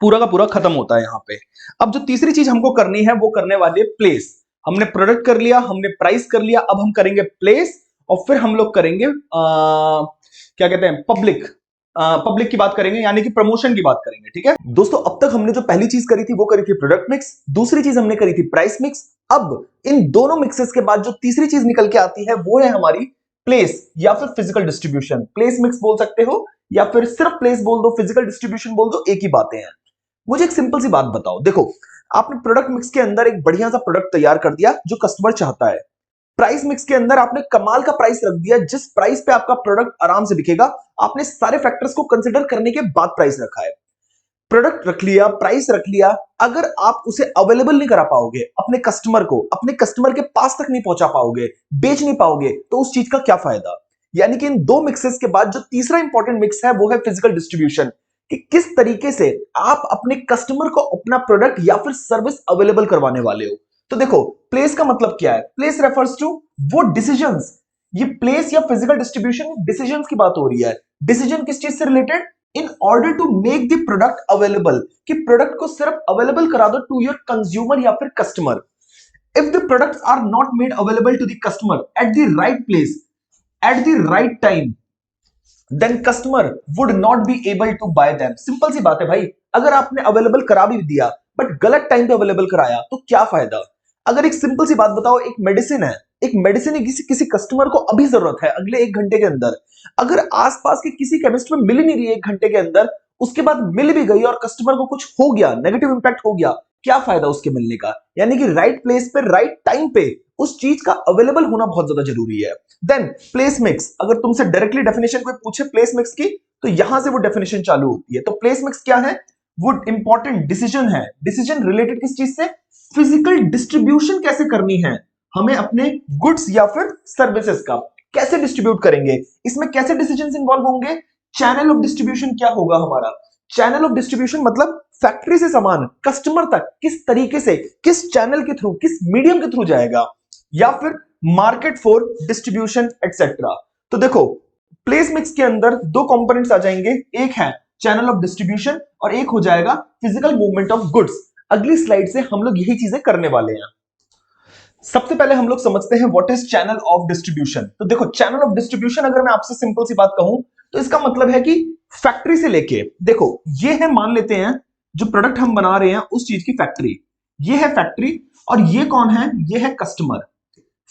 पूरा का पूरा खत्म होता है यहां पे। अब जो तीसरी चीज हमको करनी है वो करने वाली है प्लेस। हमने प्रोडक्ट कर लिया, हमने प्राइस कर लिया, अब हम करेंगे प्लेस और फिर हम लोग करेंगे क्या कहते हैं, पब्लिक की बात करेंगे, यानी कि प्रमोशन की बात करेंगे। ठीक है दोस्तों, अब तक हमने जो पहली चीज करी थी वो करी थी प्रोडक्ट मिक्स, दूसरी चीज हमने करी थी प्राइस मिक्स। अब इन दोनों मिक्सेस के बाद जो तीसरी चीज निकल के आती है वो है हमारी प्लेस या फिर फिजिकल डिस्ट्रीब्यूशन। प्लेस मिक्स बोल सकते हो या फिर सिर्फ प्लेस बोल दो, फिजिकल डिस्ट्रीब्यूशन बोल दो, एक ही बातें हैं। मुझे एक सिंपल सी बात बताओ, देखो आपने प्रोडक्ट मिक्स के अंदर एक बढ़िया सा प्रोडक्ट तैयार कर दिया जो कस्टमर चाहता है। प्राइस मिक्स के अंदर आपने कमाल का प्राइस रख दिया, जिस प्राइस पे आपका प्रोडक्ट आराम से बिकेगा। आपने सारे फैक्टर्स को कंसीडर करने के बाद प्राइस रखा है। प्रोडक्ट रख लिया, प्राइस रख लिया, अगर आप उसे अवेलेबल नहीं करा पाओगे अपने कस्टमर को, अपने कस्टमर के पास तक नहीं पहुंचा पाओगे, बेच नहीं पाओगे, तो उस चीज का क्या फायदा। यानी कि इन दो मिक्सेस के बाद जो तीसरा इंपॉर्टेंट मिक्स है वो है फिजिकल डिस्ट्रीब्यूशन, कि किस तरीके से आप अपने कस्टमर को अपना प्रोडक्ट या फिर सर्विस अवेलेबल करवाने वाले हो। तो देखो प्लेस का मतलब क्या है, प्लेस रेफर्स टू वो डिसीजंस। ये प्लेस या फिजिकल डिस्ट्रीब्यूशन डिसीजंस की बात हो रही है। डिसीजन किस चीज से related, in order to make the product available, कि प्रोडक्ट को सिर्फ अवेलेबल करा दो टू योर कंज्यूमर या फिर customer. If the products are not made available to the customer at the right place at the right time, then customer would not be able to buy them. Simple सी बात है भाई, अगर आपने available करा भी दिया बट गलत टाइम पे अवेलेबल कराया तो क्या फायदा। अगर एक सिंपल सी बात बताओ, एक मेडिसिन है, एक मेडिसिन किसी कस्टमर को अभी जरूरत है अगले 1 घंटे के अंदर, अगर आसपास के किसी केमिस्ट में मिल ही नहीं रही 1 घंटे के अंदर, उसके बाद मिल भी गई और कस्टमर को कुछ हो गया, नेगेटिव इंपैक्ट हो गया, क्या फायदा उसके मिलने का। यानी कि राइट प्लेस पे राइट टाइम पे उस चीज का अवेलेबल होना बहुत ज्यादा जरूरी है। देन प्लेस मिक्स, अगर तुमसे डायरेक्टली डेफिनेशन कोई पूछे प्लेस मिक्स की तो यहां से वो डेफिनेशन चालू होती है। तो प्लेस मिक्स क्या है, वो इंपॉर्टेंट डिसीजन है। डिसीजन रिलेटेड किस चीज से, फिजिकल डिस्ट्रीब्यूशन कैसे करनी है हमें अपने गुड्स या फिर सर्विसेज का, कैसे डिस्ट्रीब्यूट करेंगे, इसमें कैसे डिसीजंस इन्वॉल्व होंगे, चैनल ऑफ डिस्ट्रीब्यूशन क्या होगा हमारा। चैनल ऑफ डिस्ट्रीब्यूशन मतलब फैक्ट्री से सामान कस्टमर तक किस तरीके से, किस चैनल के थ्रू, किस मीडियम के थ्रू जाएगा, या फिर मार्केट फॉर डिस्ट्रीब्यूशन एटसेट्रा। तो देखो प्लेस मिक्स के अंदर 2 कंपोनेंट्स आ जाएंगे, एक है चैनल ऑफ डिस्ट्रीब्यूशन और एक हो जाएगा फिजिकल मूवमेंट ऑफ गुड्स। अगली स्लाइड से हम लोग यही चीजें करने वाले हैं। सबसे पहले हम लोग समझते हैं what is channel of distribution. तो देखो चैनल ऑफ डिस्ट्रीब्यूशन अगर मैं आपसे सिंपल सी बात कहूं तो इसका मतलब है कि फैक्ट्री से लेके, देखो ये है, मान लेते हैं जो प्रोडक्ट हम बना रहे हैं उस चीज की फैक्ट्री, ये है फैक्ट्री, और ये कौन है, ये है कस्टमर।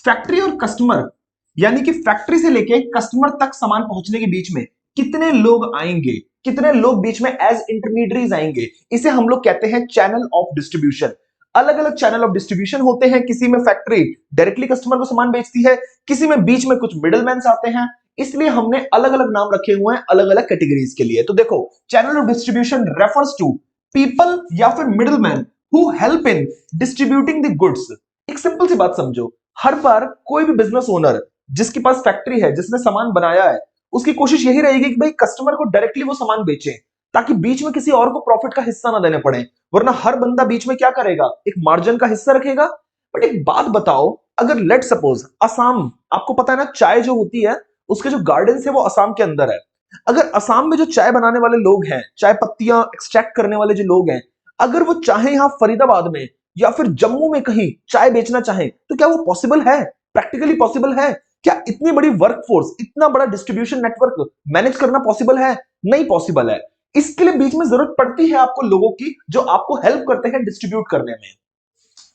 फैक्ट्री और कस्टमर यानी कि फैक्ट्री से लेके कस्टमर तक सामान पहुंचने के बीच में कितने लोग आएंगे, कितने लोग बीच में एज इंटरमीडियरीज आएंगे, इसे हम लोग कहते हैं चैनल ऑफ डिस्ट्रीब्यूशन। अलग अलग चैनल ऑफ डिस्ट्रीब्यूशन होते हैं। किसी में फैक्ट्री डायरेक्टली कस्टमर को सामान बेचती है, किसी में बीच में कुछ मिडलमैन आते हैं, इसलिए हमने अलग अलग नाम रखे हुए हैं अलग अलग कैटेगरीज के लिए। तो देखो, channel of distribution refers to people या फिर middleman who help in distributing the goods. एक सिंपल सी बात समझो, हर बार कोई भी बिजनेस ओनर जिसके पास फैक्ट्री है, जिसने सामान बनाया है, उसकी कोशिश यही रहेगी कि भाई कस्टमर को डायरेक्टली वो सामान बेचे, ताकि बीच में किसी और को प्रॉफिट का हिस्सा ना देने पड़े। वरना हर बंदा बीच में क्या करेगा, एक मार्जिन का हिस्सा रखेगा। बट एक बात बताओ, अगर लेट सपोज असम, आपको पता है ना चाय जो होती है उसके जो गार्डन है वो असम के अंदर है। अगर असम में जो चाय बनाने वाले लोग हैं, चाय पत्तियां एक्सट्रैक्ट करने वाले जो लोग हैं, अगर वो चाहे यहां फरीदाबाद में या फिर जम्मू में कहीं चाय बेचना चाहे, तो क्या वो पॉसिबल है? प्रैक्टिकली पॉसिबल है क्या? इतनी बड़ी वर्कफोर्स, इतना बड़ा डिस्ट्रीब्यूशन नेटवर्क मैनेज करना पॉसिबल है? नहीं पॉसिबल है। इसके लिए बीच में जरूरत पड़ती है आपको लोगों की जो आपको हेल्प करते हैं डिस्ट्रीब्यूट करने में।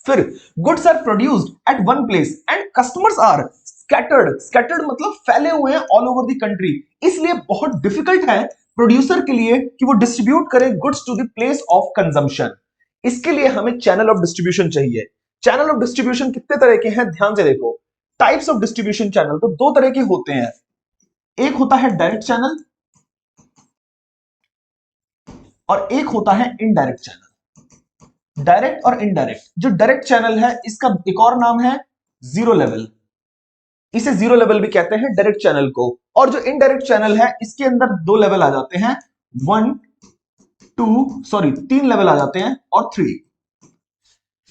फिर goods are produced at one place and customers are scattered. Scattered मतलब फैले हुए हैं ऑल ओवर द कंट्री, इसलिए बहुत डिफिकल्ट है प्रोड्यूसर के लिए कि वो डिस्ट्रीब्यूट करे goods to the place of consumption. इसके लिए हमें चैनल ऑफ डिस्ट्रीब्यूशन चाहिए। चैनल ऑफ डिस्ट्रीब्यूशन कितने तरह के हैं, ध्यान से देखो। टाइप्स ऑफ डिस्ट्रीब्यूशन चैनल तो दो तरह के होते हैं। एक होता है डायरेक्ट चैनल और एक होता है इनडायरेक्ट चैनल। डायरेक्ट और इनडायरेक्ट, जो डायरेक्ट चैनल है इसका एक और नाम है जीरो लेवल, इसे जीरो लेवल भी कहते हैं डायरेक्ट चैनल को। और जो इनडायरेक्ट चैनल है इसके अंदर दो लेवल आ जाते हैं, तीन लेवल आ जाते हैं और 3।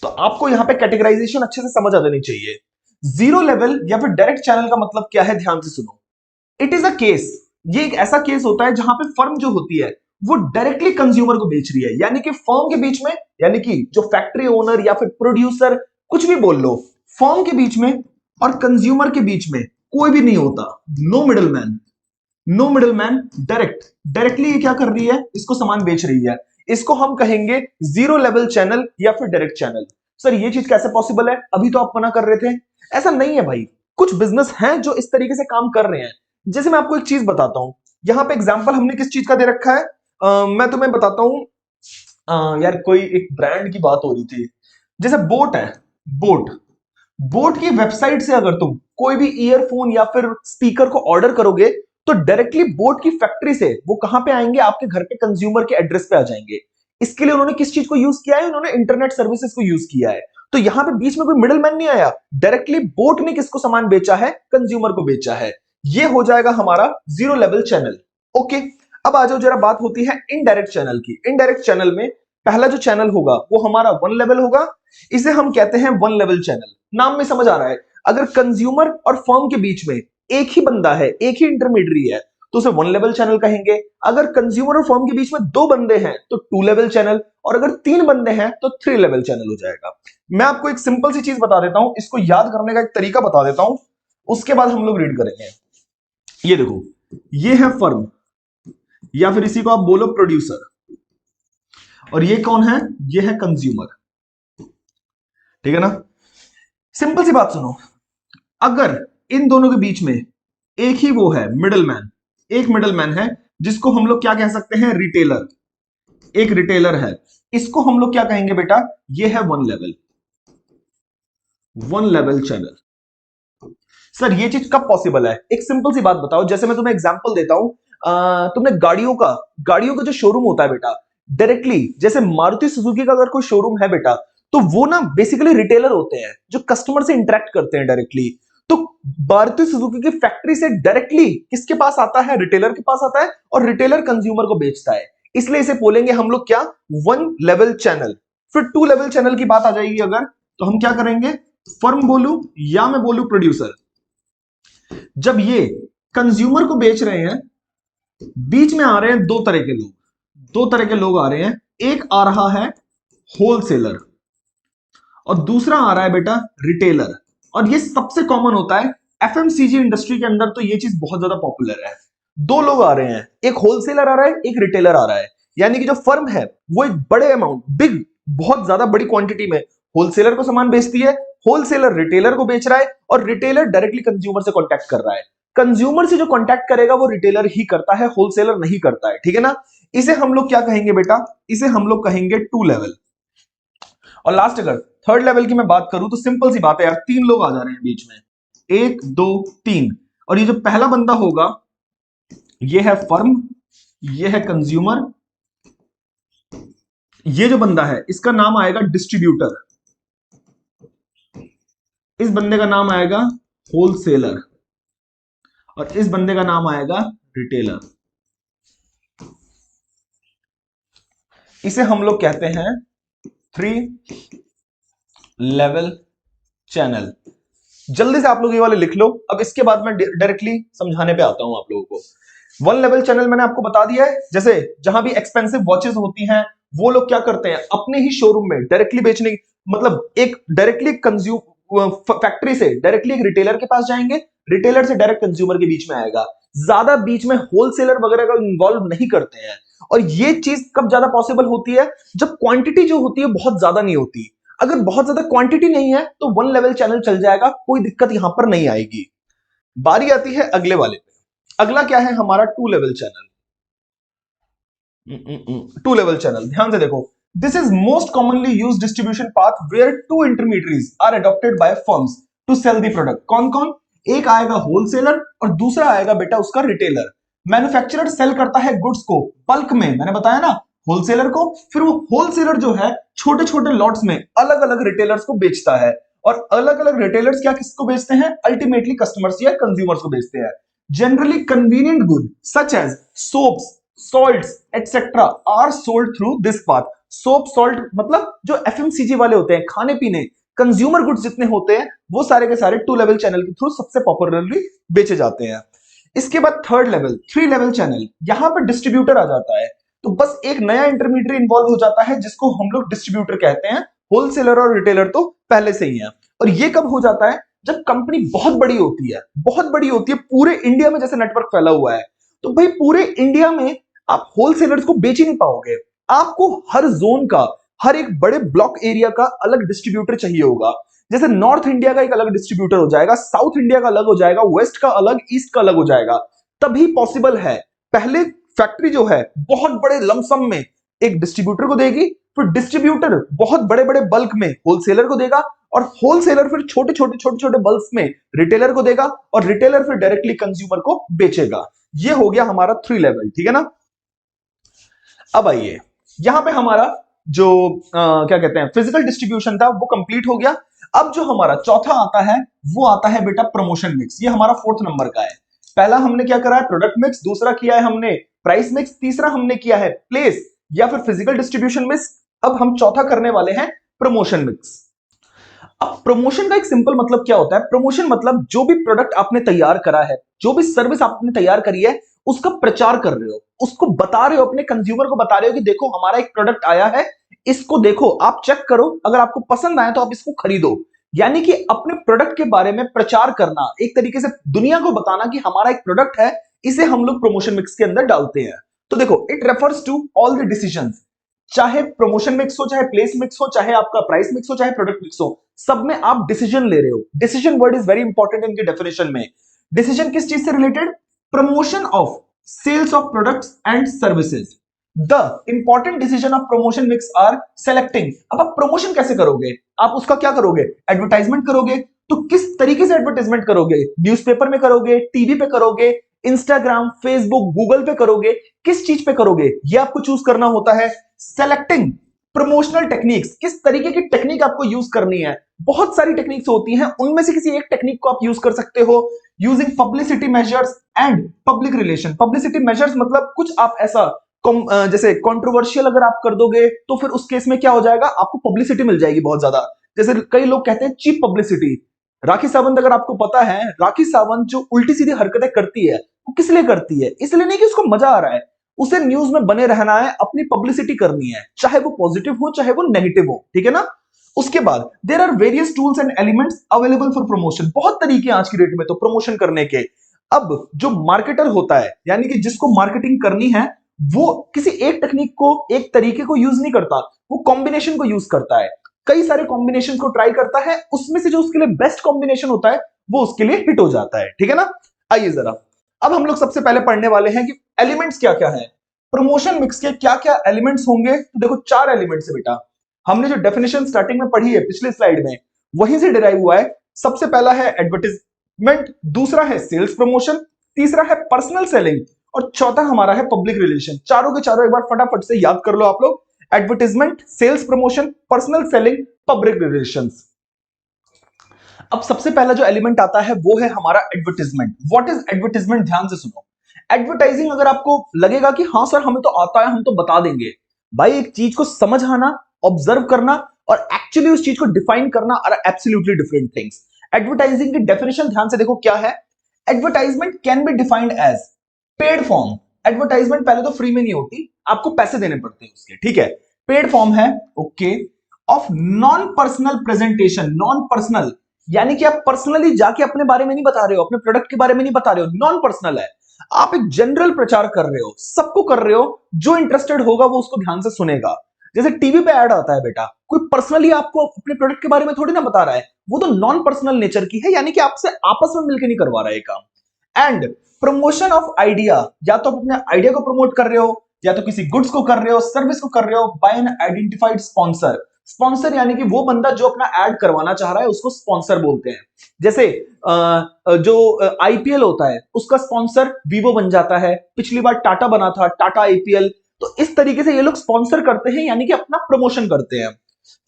तो आपको यहां पे कैटेगराइजेशन अच्छे से समझ आ जानी चाहिए। जीरो लेवल या फिर डायरेक्ट चैनल का मतलब क्या है, ध्यान से सुनो। इट इज अ केस, ये एक ऐसा केस होता है जहां पे फर्म जो होती है वो डायरेक्टली कंज्यूमर को बेच रही है, यानी कि फर्म के बीच में, यानी कि जो फैक्ट्री ओनर या फिर प्रोड्यूसर, कुछ भी बोल लो, फर्म के बीच में और कंज्यूमर के बीच में कोई भी नहीं होता। No middleman, no middleman, directly ये क्या कर रही है, इसको सामान बेच रही है। इसको हम कहेंगे जीरो लेवल चैनल या फिर डायरेक्ट चैनल। सर ये चीज कैसे पॉसिबल है, अभी तो आप मना कर रहे थे। ऐसा नहीं है भाई, कुछ बिजनेस हैं जो इस तरीके से काम कर रहे हैं। जैसे मैं आपको एक चीज बताता हूं, यहां पे एग्जांपल हमने किस चीज का दे रखा है, मैं तुम्हें बताता हूं। यार कोई एक ब्रांड की बात हो रही थी, जैसे बोट है, बोट बोट की वेबसाइट से अगर तुम कोई भी ईयरफोन या फिर स्पीकर को ऑर्डर करोगे तो डायरेक्टली बोट की फैक्ट्री से वो कहां पे आएंगे, आपके घर पे कंज्यूमर के एड्रेस पे आ जाएंगे। इसके लिए उन्होंने किस चीज को यूज किया है, उन्होंने इंटरनेट सर्विसेज को यूज किया है। तो यहां पे बीच में कोई मिडिल मैन नहीं आया, डायरेक्टली बोट ने किसको सामान बेचा है, कंज्यूमर को बेचा है। ये हो जाएगा हमारा जीरो लेवल चैनल। ओके, अब आ जाओ जरा, बात होती है इनडायरेक्ट चैनल की। इनडायरेक्ट चैनल में पहला जो चैनल होगा वो हमारा वन लेवल होगा, इसे हम कहते हैं वन लेवल चैनल। नाम में समझ आ रहा है, अगर कंज्यूमर और फर्म के बीच में एक ही बंदा है, एक ही इंटरमीडियरी है, तो उसे वन लेवल चैनल कहेंगे। अगर कंज्यूमर और फर्म के बीच में दो बंदे हैं तो टू लेवल चैनल, और अगर तीन बंदे हैं तो थ्री लेवल चैनल हो जाएगा। मैं आपको एक सिंपल सी चीज बता देता हूं, इसको याद करने का एक तरीका बता देता हूं, उसके बाद हम लोग रीड करेंगे। ये देखो, ये है फर्म या फिर इसी को आप बोलो प्रोड्यूसर, और ये कौन है, ये है कंज्यूमर। ठीक है ना? सिंपल सी बात सुनो, अगर इन दोनों के बीच में एक ही वो है मिडलमैन, एक मिडलमैन है जिसको हम लोग क्या कह सकते हैं, रिटेलर, एक रिटेलर है, इसको हम लोग क्या कहेंगे बेटा, ये है one level, one level channel. Sir ये चीज कब पॉसिबल है, एक सिंपल सी बात बताओ। जैसे मैं तुम्हें एग्जांपल देता हूं, तुमने गाड़ियों का जो शोरूम होता है बेटा, डायरेक्टली जैसे मारुति सुजुकी का अगर कोई शोरूम है बेटा, तो वो ना बेसिकली रिटेलर होते हैं जो कस्टमर से इंटरेक्ट करते हैं डायरेक्टली। तो मारुति सुजुकी की फैक्ट्री से डायरेक्टली किसके पास आता है, रिटेलर के पास आता है, और रिटेलर कंज्यूमर को बेचता है। इसलिए इसे बोलेंगे हम लोग क्या, वन लेवल चैनल। फिर टू लेवल चैनल की बात आ जाएगी अगर, तो हम क्या करेंगे, फर्म बोलू या मैं बोलू प्रोड्यूसर। जब ये कंज्यूमर को बेच रहे हैं, बीच में आ रहे हैं दो तरह के लोग, दो तरह के लोग आ रहे हैं। एक आ रहा है होलसेलर और दूसरा आ रहा है बेटा रिटेलर। और ये सबसे कॉमन होता है एफएमसीजी इंडस्ट्री के अंदर, तो ये चीज बहुत ज्यादा पॉपुलर है। दो लोग आ रहे हैं, एक होलसेलर आ रहा है, एक रिटेलर आ रहा है। यानी कि जो फर्म है वो एक बड़े अमाउंट, बिग, बहुत ज्यादा बड़ी क्वांटिटी में होलसेलर को सामान बेचती है, होलसेलर रिटेलर को बेच रहा है, और रिटेलर डायरेक्टली कंज्यूमर से कॉन्टैक्ट कर रहा है। कंज्यूमर से जो कॉन्टैक्ट करेगा वो रिटेलर ही करता है, होलसेलर नहीं करता है। ठीक है ना? इसे हम लोग क्या कहेंगे बेटा, इसे हम लोग कहेंगे टू लेवल। और लास्ट अगर थर्ड लेवल की मैं बात करूं तो सिंपल सी बात है यार, 3 लोग आ जा रहे हैं बीच में, 1 2 3। और ये जो पहला बंदा होगा ये है फर्म, ये है कंज्यूमर, ये जो बंदा है इसका नाम आएगा डिस्ट्रीब्यूटर, इस बंदे का नाम आएगा होलसेलर, और इस बंदे का नाम आएगा रिटेलर। इसे हम लोग कहते हैं 3 लेवल चैनल। जल्दी से आप लोग ये वाले लिख लो, अब इसके बाद मैं डायरेक्टली समझाने पे आता हूं आप लोगों को। 1 लेवल चैनल मैंने आपको बता दिया है, जैसे जहां भी एक्सपेंसिव वॉचेस होती हैं वो लोग क्या करते हैं अपने ही शोरूम में डायरेक्टली बेचने की, मतलब एक डायरेक्टली कंज्यूम फैक्ट्री से डायरेक्टली एक रिटेलर के पास जाएंगे, रिटेलर से डायरेक्ट कंज्यूमर के बीच में आएगा, ज्यादा बीच में होलसेलर वगैरह का इन्वॉल्व नहीं करते हैं। और ये चीज कब ज्यादा पॉसिबल होती है, जब क्वांटिटी जो होती है बहुत ज्यादा नहीं होती। अगर बहुत ज्यादा क्वांटिटी नहीं है तो 1 लेवल चैनल चल जाएगा, कोई दिक्कत यहां पर नहीं आएगी। बारी आती है अगले वाले पे। अगला क्या है हमारा 2 लेवल चैनल। 2 लेवल चैनल ध्यान से देखो, this is most commonly used distribution path where 2 intermediaries are adopted by firms to sell the product. कौन कौन, एक आएगा होलसेलर और दूसरा आएगा बेटा उसका रिटेलर। मैन्युफैक्चरर सेल करता है गुड्स को बल्क में, मैंने बताया ना होलसेलर को, फिर वो होलसेलर जो है छोटे छोटे लॉट्स में अलग अलग रिटेलर्स को बेचता है, और अलग अलग रिटेलर्स क्या किसको बेचते हैं, अल्टीमेटली कस्टमर्स या कंज्यूमर्स को बेचते हैं। Generally convenient good such as soaps, salts etc are sold through this path। Soap salt मतलब जो एफएमसीजी वाले होते हैं, खाने पीने कंज्यूमर गुड्स जितने होते हैं वो सारे के सारे 2 लेवल चैनल के थ्रू सबसे पॉपुलरली बेचे जाते हैं। इसके बाद थर्ड लेवल 3 लेवल चैनल, यहां पर डिस्ट्रीब्यूटर आ जाता है। तो बस एक नया इंटरमीडिएट इन्वॉल्व हो जाता है जिसको हम लोग डिस्ट्रीब्यूटर कहते हैं, होलसेलर और रिटेलर तो पहले से ही है। और ये कब हो जाता है, जब कंपनी बहुत बड़ी होती है, बहुत बड़ी होती है, पूरे इंडिया में जैसे नेटवर्क फैला हुआ है, तो भाई पूरे इंडिया में आप होलसेलर्स को बेच ही नहीं पाओगे, आपको हर जोन का, हर एक बड़े ब्लॉक एरिया का अलग डिस्ट्रीब्यूटर चाहिए होगा। जैसे नॉर्थ इंडिया का एक अलग डिस्ट्रीब्यूटर हो जाएगा, साउथ इंडिया का अलग हो जाएगा, वेस्ट का अलग, ईस्ट का अलग हो जाएगा, तभी पॉसिबल है। पहले फैक्ट्री जो है बहुत बड़े लमसम में एक डिस्ट्रीब्यूटर को देगी, फिर डिस्ट्रीब्यूटर बहुत बड़े बड़े बल्क में होलसेलर को देगा, और होलसेलर फिर छोटे छोटे बल्क में रिटेलर को देगा, और रिटेलर फिर डायरेक्टली कंज्यूमर को बेचेगा। ये हो गया हमारा 3 लेवल, ठीक है ना। अब आइए यहां पे हमारा जो क्या कहते हैं फिजिकल डिस्ट्रीब्यूशन था वो कंप्लीट हो गया। अब जो हमारा चौथा आता है वो आता है बेटा प्रमोशन मिक्स, ये हमारा 4th नंबर का है। पहला हमने क्या करा है प्रोडक्ट मिक्स, दूसरा किया है हमने प्राइस मिक्स, तीसरा हमने किया है प्लेस या फिर फिजिकल डिस्ट्रीब्यूशन मिक्स। अब हम चौथा करने वाले हैं प्रमोशन मिक्स। अब प्रमोशन का एक सिंपल मतलब क्या होता है, प्रमोशन मतलब जो भी प्रोडक्ट आपने तैयार करा है, जो भी सर्विस आपने तैयार करी है, उसका प्रचार कर रहे हो, उसको बता रहे हो, अपने कंज्यूमर को बता रहे हो कि देखो हमारा एक प्रोडक्ट आया है, इसको देखो, आप चेक करो, अगर आपको पसंद आए तो आप इसको खरीदो। यानी कि अपने प्रोडक्ट के बारे में प्रचार करना, एक तरीके से दुनिया को बताना कि हमारा एक प्रोडक्ट है, इसे हम लोग प्रमोशन मिक्स के अंदर डालते हैं। तो देखो it refers to all the decisions, चाहे प्रमोशन मिक्स हो, चाहे प्लेस मिक्स हो, चाहे आपका प्राइस मिक्स हो, चाहे प्रोडक्ट मिक्स हो, सब में आप डिसीजन ले रहे हो। Decision word is very important इनके डेफिनेशन में। डिसीजन किस चीज से related, promotion of sales of products and services. The important decision of promotion mix are selecting. अब आप प्रमोशन कैसे करोगे, आप उसका क्या करोगे, एडवर्टाइजमेंट करोगे, तो किस तरीके से एडवर्टाइजमेंट करोगे, न्यूज़पेपर में करोगे, टीवी पे करोगे, इंस्टाग्राम, फेसबुक, गूगल पे करोगे, किस चीज पे करोगे, ये आपको चूज करना होता है। सेलेक्टिंग प्रमोशनल टेक्निक्स, किस तरीके की टेक्निक आपको यूज करनी है, बहुत सारी टेक्निक्स होती हैं, उनमें से किसी एक टेक्निक को आप यूज कर सकते हो। Using publicity measures and public relation. Publicity measures मतलब कुछ आप ऐसा जैसे कंट्रोवर्शियल अगर आप कर दोगे तो फिर उस केस में क्या हो जाएगा, आपको पब्लिसिटी मिल जाएगी बहुत ज्यादा। जैसे कई लोग कहते हैं चीप पब्लिसिटी। राखी सावंत अगर आपको पता है, राखी सावंत जो उल्टी सीधी हरकतें करती है वो किस लिए करती है, इसलिए नहीं कि उसको मजा आ रहा है, उसे न्यूज में बने रहना है, अपनी पब्लिसिटी करनी है, चाहे वो पॉजिटिव हो चाहे वो नेगेटिव हो, ठीक है ना। उसके बाद there are various tools and elements available for promotion. बहुत तरीके आज की डेट में तो प्रमोशन करने के। अब जो मार्केटर होता है, यानी कि जिसको मार्केटिंग करनी है, वो किसी एक टेक्निक को, एक तरीके को यूज नहीं करता, वो कॉम्बिनेशन को यूज करता है, कई सारे कॉम्बिनेशन को ट्राई करता है, उसमें से जो उसके लिए बेस्ट कॉम्बिनेशन होता है वो उसके लिए हिट हो जाता है, ठीक है ना। आइए जरा अब हम लोग सबसे पहले पढ़ने वाले हैं कि एलिमेंट्स क्या क्या है, प्रमोशन मिक्स के क्या क्या एलिमेंट्स होंगे। तो देखो 4 एलिमेंट्स है बेटा। हमने जो डेफिनेशन स्टार्टिंग में पढ़ी है पिछले स्लाइड में, वहीं से डिराइव हुआ है। सबसे पहला है एडवर्टाइजमेंट, दूसरा है सेल्स प्रमोशन, तीसरा है पर्सनल सेलिंग और चौथा हमारा है पब्लिक रिलेशन। चारों के चारों एक बार फटाफट से याद कर लो आप लोग, advertisement, sales promotion, personal selling, public relations. अब सबसे पहला जो एलिमेंट आता है वो है हमारा एडवर्टाइजमेंट। What is advertisement? ध्यान से सुनो। एडवर्टाइजिंग अगर आपको लगेगा कि हाँ सर हमें तो आता है, हम तो बता देंगे, भाई एक चीज को समझ आना, ऑब्जर्व करना और एक्चुअली उस चीज को डिफाइन करना are absolutely different things. Advertising की डेफिनेशन ध्यान से देखो क्या है। Advertisement can be defined as paid form. Advertisement पहले तो फ्री में नहीं होती, आपको पैसे देने पड़ते हैं उसके, ठीक है। पेड फॉर्म है, okay, of non personal presentation. Non personal यानी कि आप पर्सनली जाके अपने बारे में नहीं बता रहे हो, अपने प्रोडक्ट के बारे में नहीं बता रहे हो, नॉन पर्सनल है। आप एक जनरल प्रचार कर रहे हो, सबको कर रहे हो, जो इंटरेस्टेड होगा वो उसको ध्यान से सुनेगा। जैसे टीवी पे ऐड आता है बेटा, कोई पर्सनली आपको अपने प्रोडक्ट के बारे में थोड़ी ना बता रहा है, वो तो नॉन पर्सनल नेचर की है, यानी कि आपसे आपस में मिलकर नहीं करवा रहा है काम। एंड प्रमोशन ऑफ आइडिया, या तो आप अपने आइडिया को प्रमोट कर रहे हो, या तो किसी गुड्स को कर रहे हो, सर्विस को कर रहे हो, by an identified sponsor. Sponsor यानी कि वो बंदा जो अपना ऐड करवाना चाह रहा है उसको स्पॉन्सर बोलते हैं। जैसे जो आईपीएल होता है उसका स्पॉन्सर वीवो बन जाता है, पिछली बार टाटा बना था, टाटा आईपीएल। तो इस तरीके से ये लोग स्पॉन्सर करते हैं, यानी कि अपना प्रमोशन करते हैं।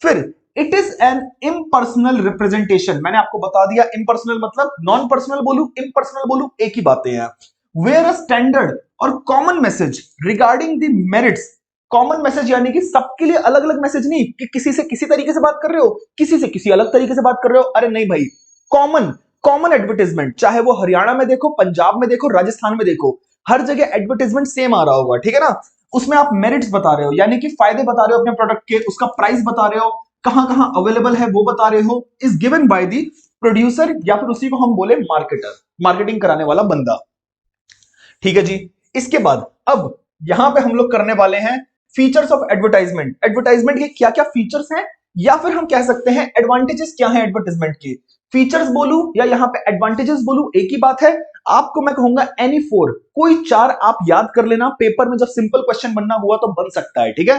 फिर it is an impersonal representation. मैंने आपको बता दिया इम्पर्सनल मतलब, नॉन पर्सनल बोलू इम्पर्सनल बोलू एक ही बातें हैं। वेयर अ स्टैंडर्ड और common message regarding the merits. Common message यानी कि सबके लिए अलग अलग मैसेज नहीं कि किसी से किसी तरीके से बात कर रहे हो, किसी से किसी अलग तरीके से बात कर रहे हो, अरे नहीं भाई, कॉमन कॉमन एडवर्टाइजमेंट, चाहे वो हरियाणा में देखो, पंजाब में देखो, राजस्थान में देखो, हर जगह एडवर्टाइजमेंट सेम आ रहा होगा, ठीक है ना। उसमें आप मेरिट्स बता रहे हो, यानी कि फायदे बता रहे हो अपने प्रोडक्ट के, उसका प्राइस बता रहे हो, कहां कहां अवेलेबल है वो बता रहे हो, is given by the producer, या फिर उसी को हम बोले मार्केटर, मार्केटिंग कराने वाला बंदा, ठीक है जी। इसके बाद अब यहां पे हम लोग करने वाले हैं फीचर्स ऑफ एडवर्टाइजमेंट। एडवर्टाइजमेंट के क्या क्या फीचर्स हैं, या फिर हम कह सकते हैं एडवांटेजेस क्या हैं एडवर्टाइजमेंट के। फीचर्स बोलूं या यहां पे एडवांटेजेस बोलूं एक ही बात है। आपको मैं कहूंगा एनी फोर, कोई चार आप याद कर लेना, पेपर में जब सिंपल क्वेश्चन बनना हुआ तो बन सकता है, ठीक है।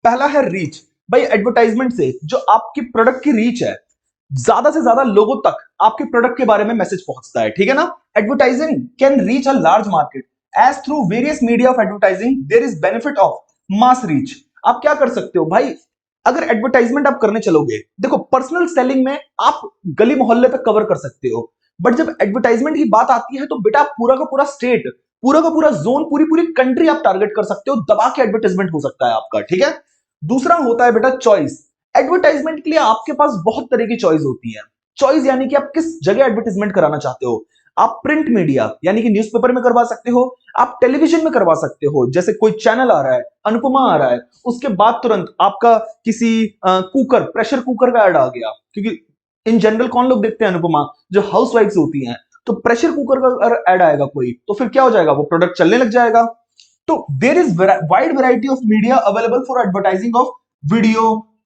पहला है रीच। भाई एडवर्टाइजमेंट से जो आपकी प्रोडक्ट की रीच है, ज्यादा से ज्यादा लोगों तक आपके प्रोडक्ट के बारे में मैसेज पहुंचता है, ठीक है ना। Advertising can reach a large market as through various media of advertising there is benefit of mass reach. आप क्या कर सकते हो भाई, अगर एडवर्टाइजमेंट आप करने चलोगे, देखो पर्सनल सेलिंग में आप गली मोहल्ले पे कवर कर सकते हो, बट जब एडवर्टाइजमेंट की बात आती है तो बेटा पूरा का पूरा स्टेट, पूरा का पूरा जोन, पूरी पूरी कंट्री आप टारगेट कर सकते हो, दबा के एडवर्टाइजमेंट हो सकता है आपका, ठीक है। दूसरा होता है बेटा चॉइस। एडवर्टाइजमेंट के लिए आपके पास बहुत तरह की चॉइस होती है। चॉइस यानी कि आप किस जगह एडवर्टाइजमेंट कराना चाहते हो। आप प्रिंट मीडिया यानी कि न्यूज़पेपर में करवा सकते हो, आप टेलीविजन में करवा सकते हो, जैसे कोई चैनल आ रहा है, अनुपमा आ रहा है, उसके बाद तुरंत आपका किसी कुकर, प्रेशर कुकर का ऐड आ गया, क्योंकि इन जनरल कौन लोग देखते हैं अनुपमा, जो हाउसवाइफ्स होती हैं, तो प्रेशर कुकर का ऐड आएगा कोई, तो फिर क्या हो जाएगा, वो प्रोडक्ट चलने लग जाएगा। तो there is wide variety of media available for advertising of video,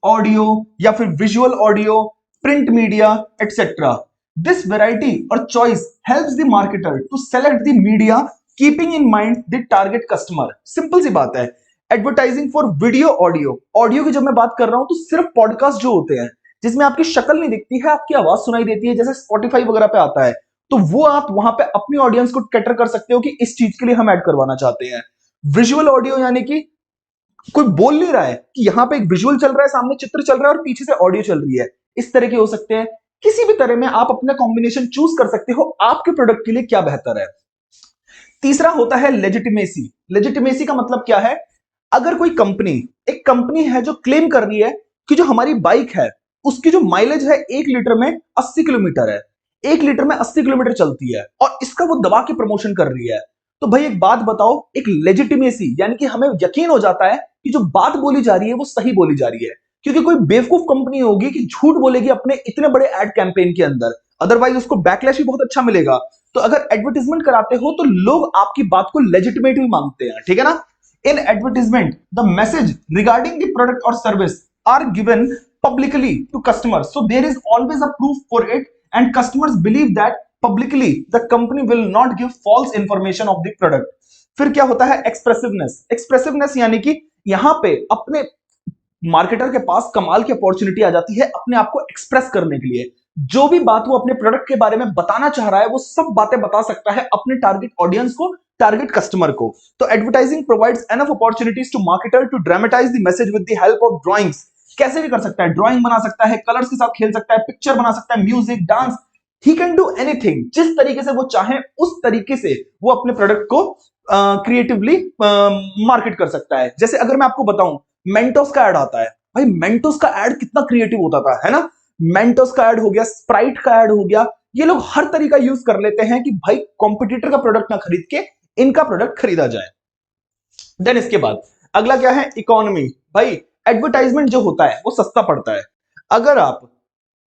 audio या फिर visual audio, print media etcetera. This variety और choice helps the marketer to select the media keeping in mind the target customer. Simple सी बात है। Advertising for video, audio, audio की जब मैं बात कर रहा हूं तो सिर्फ पॉडकास्ट जो होते हैं जिसमें आपकी शक्ल नहीं दिखती है, आपकी आवाज सुनाई देती है, जैसे स्पॉटिफाई वगैरह पे आता है, तो वो आप वहां पे अपनी ऑडियंस को कैटर कर सकते हो कि इस चीज के लिए हम ऐड करवाना चाहते हैं। विजुअल ऑडियो यानी कि कोई बोल नहीं रहा है कि यहां पे एक विजुअल चल रहा है, सामने चित्र चल रहा है और पीछे से ऑडियो चल रही है, इस तरह के हो सकते हैं। किसी भी तरह में आप अपना कॉम्बिनेशन चूज कर सकते हो, आपके प्रोडक्ट के लिए क्या बेहतर है। तीसरा होता है लेजिटिमेसी। लेजिटिमेसी का मतलब क्या है, अगर कोई कंपनी, एक कंपनी है जो क्लेम कर रही है कि जो हमारी बाइक है उसकी जो माइलेज है 1 लीटर में 80 किलोमीटर है, 1 लीटर में 80 किलोमीटर चलती है, और इसका वो दबा के प्रमोशन कर रही है, तो भाई एक बात बताओ, एक लेजिटिमेसी यानी कि हमें यकीन हो जाता है कि जो बात बोली जा रही है वो सही बोली जा रही है, क्योंकि कोई बेवकूफ कंपनी होगी कि झूठ बोलेगी अपने इतने बड़े एड कैंपेन के अंदर, अदरवाइज उसको बैकलैश भी बहुत अच्छा मिलेगा। तो अगर एडवर्टाइजमेंट कराते हो तो लोग आपकी बात को लेजिटिमेट भी मांगते हैं, ठीक है ना। In advertisement the message regarding the product और service are given publicly to customers, so there is always a proof for it and customers believe that publicly the company will not give false information of the product. फिर क्या होता है एक्सप्रेसिवनेस। एक्सप्रेसिवनेस यानी कि यहां पे अपने मार्केटर के पास कमाल की अपॉर्चुनिटी आ जाती है अपने आप को एक्सप्रेस करने के लिए। जो भी बात वो अपने प्रोडक्ट के बारे में बताना चाह रहा है वो सब बातें बता सकता है अपने टारगेट ऑडियंस को, टारगेट कस्टमर को। तो advertising provides enough opportunities to marketer to dramatize the message with the help of drawings. कैसे भी कर सकता है, ड्राइंग बना सकता है, कलर्स के साथ खेल सकता है, पिक्चर बना सकता है, music, dance, he can do anything. जिस तरीके से वो चाहे उस तरीके से वो अपने प्रोडक्ट को क्रिएटिवली मार्केट कर सकता है। जैसे अगर मैं आपको बताऊं, मेंटोस का ऐड आता है, भाई मेंटोस का ऐड कितना क्रिएटिव होता था, है ना। मेंटोस का ऐड हो गया, स्प्राइट का ऐड हो गया, ये लोग हर तरीका यूज कर लेते हैं कि भाई कॉम्पिटिटर का प्रोडक्ट ना खरीद के इनका प्रोडक्ट खरीदा जाए। देन इसके बाद अगला क्या है, इकोनॉमी। भाई एडवर्टाइजमेंट जो होता है वो सस्ता पड़ता है। अगर आप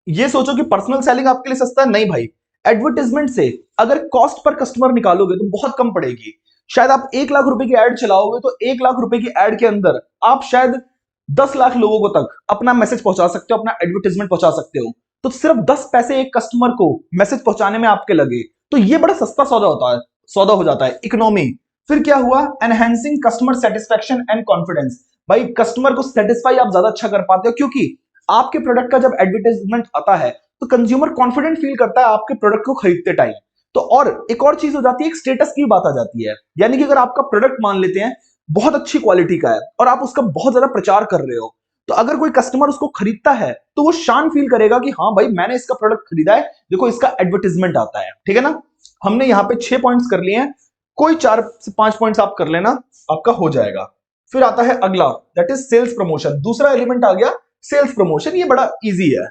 ये सोचो कि पर्सनल सेलिंग आपके लिए सस्ता है, नहीं भाई। एडवर्टाइजमेंट से अगर कॉस्ट पर कस्टमर निकालोगे तो बहुत कम पड़ेगी। शायद आप 1 लाख रुपए की एड चलाओगे तो 1 लाख रुपए की एड के अंदर आप शायद 10 लाख लोगों को तक अपना मैसेज पहुंचा सकते हो, अपना एडवर्टाइजमेंट पहुंचा सकते हो। तो सिर्फ 10 पैसे एक कस्टमर को मैसेज पहुंचाने में आपके लगे तो ये बड़ा सस्ता सौदा होता है, सौदा हो जाता है, इकोनॉमी। फिर क्या हुआ, enhancing customer satisfaction and confidence. भाई कस्टमर को सेटिस्फाई आप ज्यादा अच्छा कर पाते हो क्योंकि आपके प्रोडक्ट का जब एडवर्टाइजमेंट आता है तो कंज्यूमर कॉन्फिडेंट फील करता है आपके प्रोडक्ट को खरीदते टाइम। तो और एक और चीज हो जाती है, एक स्टेटस की बात आ जाती है। यानी कि अगर आपका प्रोडक्ट मान लेते हैं बहुत अच्छी क्वालिटी का है और आप उसका बहुत ज्यादा प्रचार कर रहे हो, तो अगर कोई कस्टमर उसको खरीदता है तो वो शान फील करेगा कि हाँ भाई मैंने इसका प्रोडक्ट खरीदा है, देखो इसका एडवर्टाइजमेंट आता है। ठीक है ना। हमने यहाँ पे 6 पॉइंट्स कर लिए हैं, कोई 4 से 5 पॉइंट्स आप कर लेना, आपका हो जाएगा। फिर आता है अगला, दैट इज सेल्स प्रमोशन। दूसरा एलिमेंट आ गया सेल्स प्रमोशन। ये बड़ा इजी है।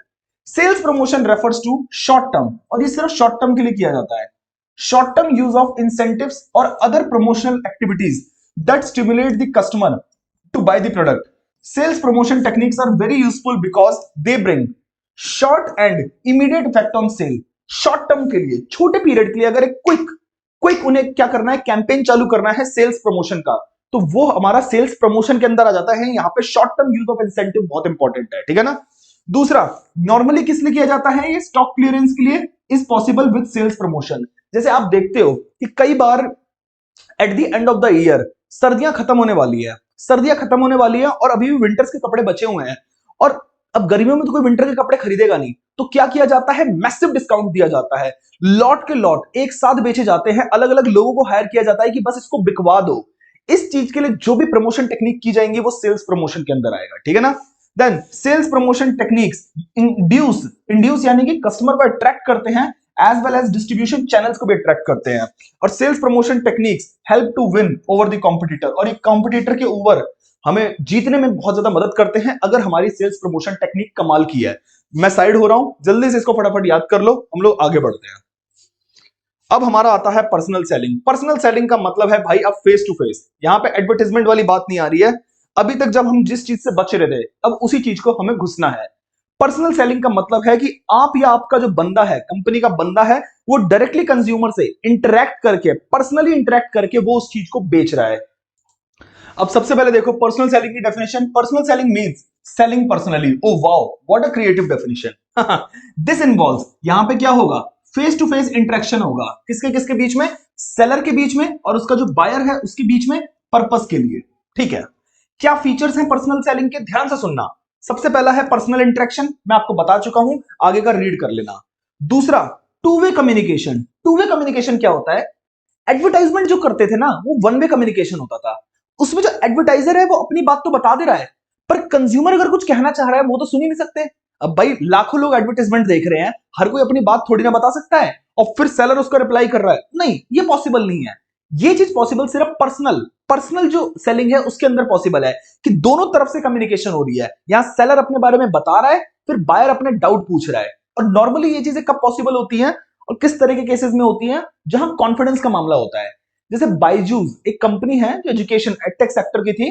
Sales promotion refers to short term, और ये सिर्फ शॉर्ट टर्म के लिए किया जाता है। Short term use of incentives और other promotional activities that stimulate the customer to buy the product. Sales promotion techniques are very useful because they bring short and immediate effect on sale. Short term के लिए, छोटे period के लिए अगर एक quick उन्हें क्या करना है, कैंपेन चालू करना है सेल्स प्रमोशन का, तो वो हमारा सेल्स प्रमोशन के अंदर आ जाता है। यहाँ पे short term use of incentive बहुत इंपॉर्टेंट है। ठीक है ना। दूसरा, नॉर्मली किस लिए किया जाता है, ये स्टॉक क्लियरेंस के लिए is possible with sales promotion. जैसे आप देखते हो कि कई बार at the end of the year सर्दियां खत्म होने वाली है, सर्दियां खत्म होने वाली है और अभी भी विंटर्स के कपड़े बचे हुए हैं, और अब गर्मियों में तो कोई विंटर के कपड़े खरीदेगा नहीं, तो क्या किया जाता है, मैसिव डिस्काउंट दिया जाता है। लॉट के लॉट एक साथ बेचे जाते हैं, अलग अलग लोगों को हायर किया जाता है कि बस इसको बिकवा दो। इस चीज के लिए जो भी प्रमोशन टेक्निक की जाएंगी वो सेल्स प्रमोशन के अंदर आएगा। ठीक है ना। Then sales promotion techniques induce यानी कि कस्टमर को अट्रैक्ट करते हैं, as well as distribution channels को भी अट्रैक्ट करते हैं। और sales promotion techniques help to win over the competitor, और एक कॉम्पिटिटर के ऊपर हमें जीतने में बहुत ज्यादा मदद करते हैं अगर हमारी सेल्स प्रमोशन टेक्निक कमाल की है। मैं साइड हो रहा हूं, जल्दी से इसको फटाफट याद कर लो, हम लोग आगे बढ़ते हैं। अब हमारा आता है पर्सनल सेलिंग। पर्सनल सेलिंग का मतलब है भाई अब फेस टू फेस, यहां पे एडवर्टाइजमेंट वाली बात नहीं आ रही है। अभी तक जब हम जिस चीज से बच रहे थे अब उसी चीज को हमें घुसना है। पर्सनल सेलिंग का मतलब है कि आप या आपका जो बंदा है, कंपनी का बंदा है, वो डायरेक्टली कंज्यूमर से इंटरैक्ट करके, पर्सनली इंटरैक्ट करके वो उस चीज को बेच रहा है। अब सबसे पहले देखो पर्सनल सेलिंग की definition. Personal selling means selling personally. Oh wow, what a creative definition. This involves, यहां पे क्या होगा, फेस टू फेस इंटरेक्शन होगा, किसके किसके बीच में, सेलर के बीच में और उसका जो बायर है उसके बीच में, पर्पस के लिए। ठीक है। क्या फीचर्स हैं पर्सनल सेलिंग के, ध्यान से सुनना। सबसे पहला है पर्सनल इंटरेक्शन, मैं आपको बता चुका हूं, आगे का रीड कर लेना। दूसरा, two way communication. Two way communication क्या होता है, एडवर्टाइजमेंट जो करते थे ना वो वन वे कम्युनिकेशन होता था। उसमें जो एडवर्टाइजर है वो अपनी बात तो बता दे रहा है, पर कंज्यूमर अगर कुछ कहना चाह रहा है वो तो सुन ही नहीं सकते। अब भाई लाखों लोग एडवर्टाइजमेंट देख रहे हैं, हर कोई अपनी बात थोड़ी ना बता सकता है, और फिर सेलर उसको रिप्लाई कर रहा है, नहीं ये पॉसिबल नहीं है। ये चीज पॉसिबल सिर्फ पर्सनल जो सेलिंग है उसके अंदर पॉसिबल है कि दोनों तरफ से कम्युनिकेशन हो रही है। यहां सेलर अपने बारे में बता रहा है, फिर बायर अपने डाउट पूछ रहा है। और नॉर्मली ये चीजें कब पॉसिबल होती हैं और किस तरह के केसेस में होती हैं, जहां कॉन्फिडेंस का मामला होता है। जैसे बायजूस एक कंपनी है जो एजुकेशन एडटेक सेक्टर की थी,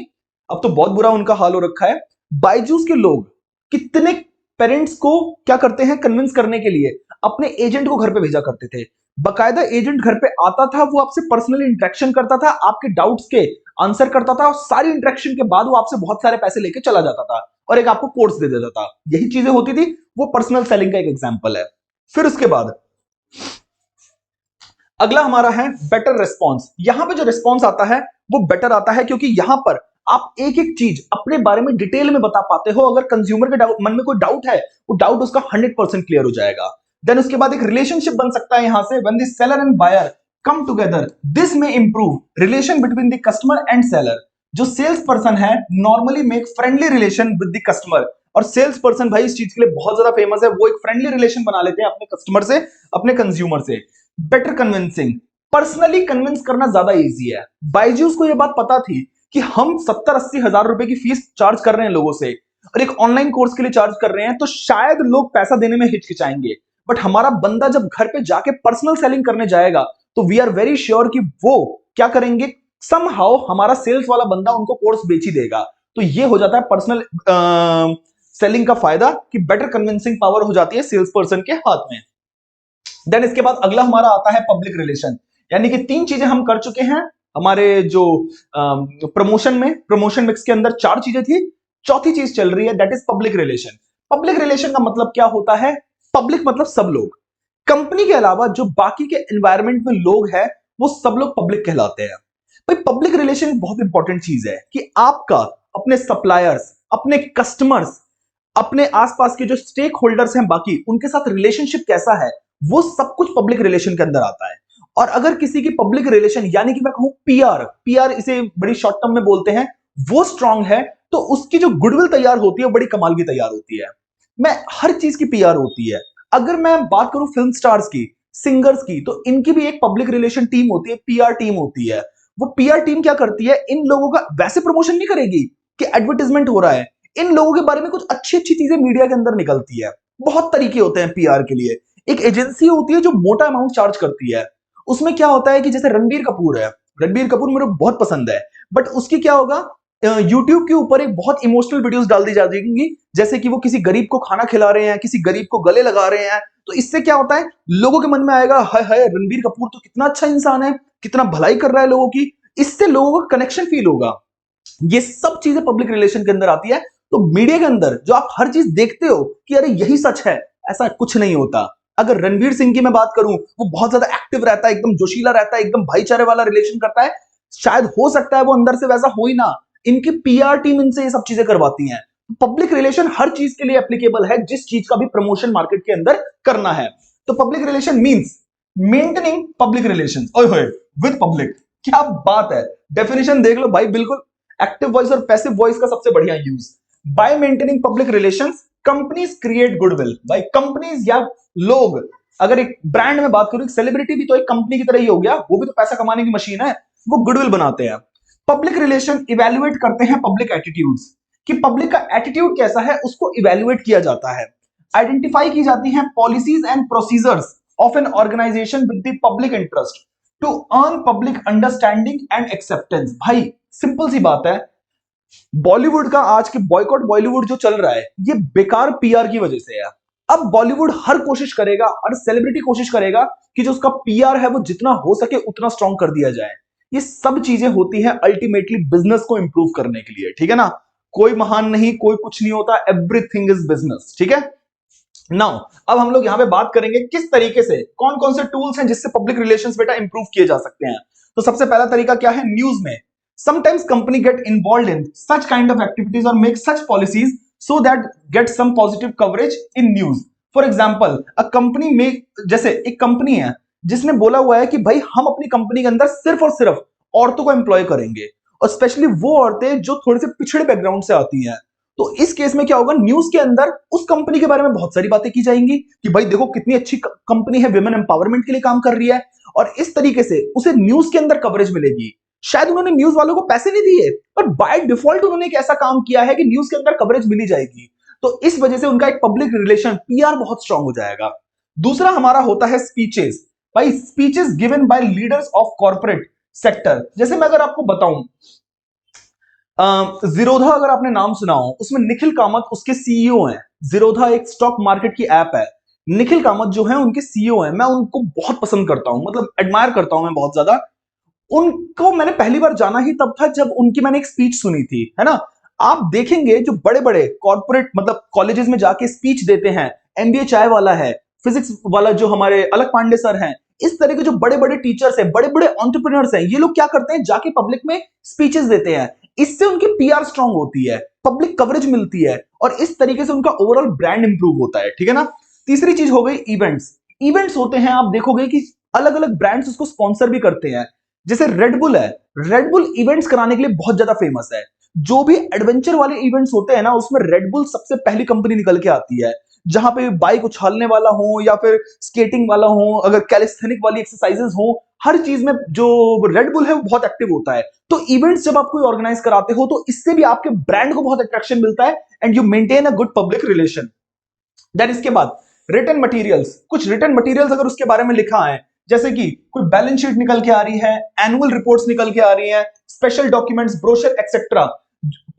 अब तो बहुत बुरा उनका हाल हो रखा है। बायजूस के लोग कितने पेरेंट्स को क्या करते हैं, कन्विंस करने के लिए अपने एजेंट को घर पे भेजा करते थे। बकायदा एजेंट घर पे आता था, वो आपसे पर्सनली इंटरेक्शन करता था, आपके डाउट्स के आंसर करता था, और सारी इंटरेक्शन के बाद वो आपसे बहुत सारे पैसे लेके चला जाता था और एक आपको कोर्स दे देता था। यही चीजें होती थी, वो पर्सनल सेलिंग का एक एग्जांपल है। फिर उसके बाद अगला हमारा है बेटर रिस्पॉन्स। यहां पे जो रिस्पॉन्स आता है वो बेटर आता है क्योंकि यहां पर आप एक एक चीज अपने बारे में डिटेल में बता पाते हो। अगर कंज्यूमर के मन में कोई डाउट है, वो डाउट उसका 100% क्लियर हो जाएगा। देन उसके बाद एक रिलेशनशिप बन सकता है यहां से, when the seller and buyer come together this में improve relation between the customer and seller. जो सेल्स पर्सन है normally make friendly relation with the customer, और सेल्स पर्सन भाई इस चीज के लिए बहुत ज्यादा फेमस है, वो एक फ्रेंडली रिलेशन बना लेते हैं अपने कस्टमर से, अपने कंज्यूमर से। बेटर कन्विंसिंग, पर्सनली कन्विंस करना ज्यादा इजी है। बायजूस को यह बात पता थी कि हम 70-80 हजार रुपए की फीस चार्ज कर रहे हैं लोगों से, और एक ऑनलाइन कोर्स के लिए चार्ज कर रहे हैं, तो शायद लोग पैसा देने में हिचकिचाएंगे। बट हमारा बंदा जब घर पे जाके पर्सनल सेलिंग करने जाएगा, तो वी आर वेरी श्योर कि वो क्या करेंगे, समहाउ हमारा सेल्स वाला बंदा उनको कोर्स बेच ही देगा। तो ये हो जाता है पर्सनल सेलिंग का फायदा, कि बेटर कन्विंसिंग पावर हो जाती है सेल्स पर्सन के हाथ में। देन इसके बाद अगला हमारा आता है पब्लिक रिलेशन, यानी कि 3 चीजें हम कर चुके हैं हमारे जो प्रमोशन मिक्स के अंदर 4 चीजें थी, चौथी चीज चल रही है, that is public relation. Public relation का मतलब क्या होता है? पब्लिक मतलब सब लोग, कंपनी के अलावा जो बाकी के एनवायरमेंट में लोग हैं वो सब लोग पब्लिक कहलाते हैं। भाई पब्लिक रिलेशन बहुत इंपॉर्टेंट चीज है कि आपका अपने सप्लायर्स, अपने कस्टमर्स, अपने आसपास के जो स्टेक होल्डर्स हैं बाकी, उनके साथ रिलेशनशिप कैसा है, वो सब कुछ पब्लिक रिलेशन के अंदर आता है। और अगर किसी की पब्लिक रिलेशन यानी कि मैं कहूं पीआर इसे बड़ी शॉर्ट टर्म में बोलते हैं, वो स्ट्रांग है, तो उसकी जो गुडविल तैयार होती है बड़ी कमाल की तैयार होती है। मैं हर चीज की पीआर होती है। अगर मैं बात करूं फिल्म स्टार्स की, सिंगर्स की, तो इनकी भी एक पब्लिक रिलेशन टीम होती है, पीआर टीम होती है। वो पीआर टीम क्या करती है, इन लोगों का वैसे प्रमोशन नहीं करेगी कि एडवर्टाइजमेंट हो रहा है, इन लोगों के बारे में कुछ अच्छी अच्छी चीजें मीडिया के अंदर निकलती है। बहुत तरीके होते हैं पीआर के लिए। एक एजेंसी होती है जो मोटा अमाउंट चार्ज करती है। उसमें क्या होता है कि जैसे रणबीर कपूर है, रणबीर कपूर मेरे को बहुत पसंद है, बट उसकी क्या होगा, यूट्यूब के ऊपर एक बहुत इमोशनल वीडियोस डाल दी जाएंगी, जैसे कि वो किसी गरीब को खाना खिला रहे हैं, किसी गरीब को गले लगा रहे हैं। तो इससे क्या होता है, लोगों के मन में आएगा हाय हाय रणबीर कपूर तो कितना अच्छा इंसान है, कितना भलाई कर रहा है लोगों की, इससे लोगों का कनेक्शन फील होगा। ये सब चीजें पब्लिक रिलेशन के अंदर आती है। तो मीडिया के अंदर जो आप हर चीज देखते हो कि अरे यही सच है, ऐसा कुछ नहीं होता। अगर रणवीर सिंह की मैं बात करूं, वो बहुत ज्यादा एक्टिव रहता है, एकदम जोशीला रहता है, एकदम भाईचारे वाला रिलेशन करता है, शायद हो सकता है वो अंदर से वैसा हो ही ना, इनकी पीआर टीम इनसे ये सब चीजें करवाती है। पब्लिक रिलेशन हर चीज के लिए एप्लीकेबल है, जिस चीज का भी प्रमोशन मार्केट के अंदर करना है। तो public relation means maintaining public relation with public. क्या बात है, डेफिनेशन देख लो भाई, बिल्कुल एक्टिव वॉइस और पैसिव वॉइस का सबसे बढ़िया use. Bye maintaining public relations companies create goodwill. भाई कंपनीज या लोग, अगर एक ब्रांड में बात करूं, एक सेलिब्रिटी भी तो एक कंपनी की तरह ही हो गया, वो भी तो पैसा कमाने की मशीन है, वो गुडविल बनाते हैं। पब्लिक रिलेशन इवेल्युएट करते हैं पब्लिक एटीट्यूड्स, कि पब्लिक का एटीट्यूड कैसा है उसको इवेल्युएट किया जाता है। आइडेंटिफाई की जाती हैं policies and procedures of an organization with the public interest to earn public understanding and acceptance. भाई सिंपल सी बात है, बॉलीवुड का आज के बॉयकॉट बॉलीवुड जो चल रहा है, ये बेकार पीआर की वजह से है। अब बॉलीवुड हर कोशिश करेगा, हर सेलिब्रिटी कोशिश करेगा कि जो उसका पीआर है वो जितना हो सके उतना स्ट्रांग कर दिया जाए। ये सब चीजें होती हैं अल्टीमेटली बिजनेस को इंप्रूव करने के लिए, ठीक है ना। कोई महान नहीं, कोई कुछ नहीं होता, एवरीथिंग इज बिजनेस, ठीक है। नाउ अब हम लोग यहां पे बात करेंगे किस तरीके से, कौन कौन से टूल्स हैं जिससे पब्लिक रिलेशंस बेटा इंप्रूव किए जा सकते हैं। तो सबसे पहला तरीका क्या है, न्यूज में sometimes company get involved in such kind of activities or make such policies so that get some positive coverage in news. For example, a company में, जैसे एक कंपनी है जिसने बोला हुआ है कि भाई हम अपनी कंपनी के अंदर सिर्फ और सिर्फ औरतों को एम्प्लॉय करेंगे, और स्पेशली वो औरतें जो थोड़े से पिछड़े बैकग्राउंड से आती हैं। तो इस केस में क्या होगा, न्यूज के अंदर उस कंपनी के बारे में बहुत सारी बातें की जाएंगी कि भाई देखो कितनी अच्छी कंपनी है, विमेन एम्पावरमेंट के लिए काम कर रही है, और इस तरीके से उसे न्यूज के अंदर कवरेज मिलेगी। शायद उन्होंने न्यूज वालों को पैसे नहीं दिए, पर बाय डिफॉल्ट उन्होंने एक ऐसा काम किया है कि न्यूज के अंदर कवरेज मिली जाएगी। तो इस वजह से उनका एक पब्लिक रिलेशन पीआर बहुत स्ट्रांग हो जाएगा। दूसरा हमारा होता है स्पीचेस। भाई speeches given by leaders of corporate sector. जैसे मैं अगर आपको बताऊं, जीरोधा अगर आपने नाम सुना हो, उसमें निखिल कामत उसके सीईओ हैं। जीरोधा एक स्टॉक मार्केट की ऐप है, निखिल कामत जो है उनके सीईओ हैं। मैं उनको बहुत पसंद करता हूं, मतलब एडमायर करता हूं मैं बहुत ज्यादा। उनको मैंने पहली बार जाना ही तब था जब उनकी मैंने एक स्पीच सुनी थी, है ना। आप देखेंगे जो बड़े बड़े कॉर्पोरेट मतलब कॉलेजेस में जाके स्पीच देते हैं, एमबीए चाय वाला है, फिजिक्स वाला जो हमारे अलक पांडे सर हैं, इस तरह के जो बड़े बड़े टीचर्स हैं, बड़े बड़े एंटरप्रेन्योर्स हैं, ये लोग क्या करते हैं, जाके पब्लिक में स्पीचेस देते हैं। इससे उनकी पीआर स्ट्रांग होती है, पब्लिक कवरेज मिलती है और इस तरीके से उनका ओवरऑल ब्रांड इंप्रूव होता है। ठीक है ना। तीसरी चीज हो गई इवेंट्स। इवेंट्स होते हैं, आप देखोगे कि अलग अलग ब्रांड्स उसको स्पॉन्सर भी करते हैं। जैसे रेडबुल है, रेडबुल इवेंट्स कराने के लिए बहुत ज्यादा फेमस है। जो भी एडवेंचर वाले इवेंट्स होते हैं ना, उसमें रेडबुल सबसे पहली कंपनी निकल के आती है। जहां पे बाइक उछालने वाला हो या फिर स्केटिंग वाला हो, अगर कैलिस्थेनिक वाली एक्सरसाइजेस हो, हर चीज में जो रेडबुल है वो बहुत एक्टिव होता है। तो इवेंट्स जब आप कोई ऑर्गेनाइज कराते हो तो इससे भी आपके ब्रांड को बहुत अट्रैक्शन मिलता है and you maintain a good public relation. Then इसके बाद रिटन मटेरियल्स, कुछ रिटन मटेरियल्स अगर उसके बारे में लिखा है, जैसे कि कोई बैलेंस शीट निकल के आ रही है, एनुअल रिपोर्ट्स निकल के आ रही है, special documents, brochure etcetera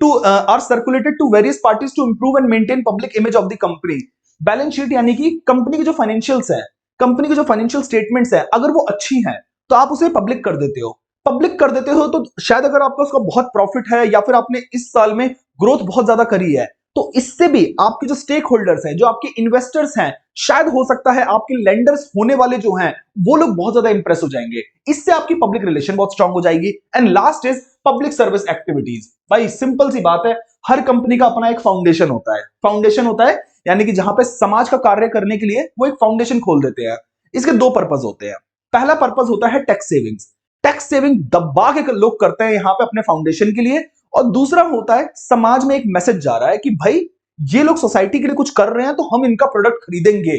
to are circulated to various parties to improve and maintain public image of the company. Balance sheet यानी कि कंपनी की जो फाइनेंशियल्स है, कंपनी की जो फाइनेंशियल स्टेटमेंट्स है, अगर वो अच्छी हैं तो आप उसे पब्लिक कर देते हो। पब्लिक कर देते हो तो शायद अगर आपका उसका बहुत प्रॉफिट है या फिर आपने इस साल में ग्रोथ बहुत ज्यादा करी है, तो इससे भी आपके जो स्टेक होल्डर्स हैं, जो आपके इन्वेस्टर्स हैं, शायद हो सकता है आपके लेंडर्स होने वाले जो हैं, वो लोग बहुत ज्यादा इंप्रेस हो जाएंगे। इससे आपकी पब्लिक रिलेशन बहुत स्ट्रांग हो जाएगी। And last is public service activities. भाई सिंपल सी बात है, हर कंपनी का अपना एक फाउंडेशन होता है। फाउंडेशन होता है यानी कि जहां पे समाज का कार्य करने के लिए वो एक फाउंडेशन खोल देते हैं। इसके दो पर्पस होते हैं। पहला पर्पस होता है टैक्स सेविंग्स। टैक्स सेविंग दबा के लोग करते हैं यहां पे अपने फाउंडेशन के लिए। और दूसरा होता है समाज में एक मैसेज जा रहा है कि भाई ये लोग सोसाइटी के लिए कुछ कर रहे हैं तो हम इनका प्रोडक्ट खरीदेंगे।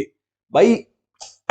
भाई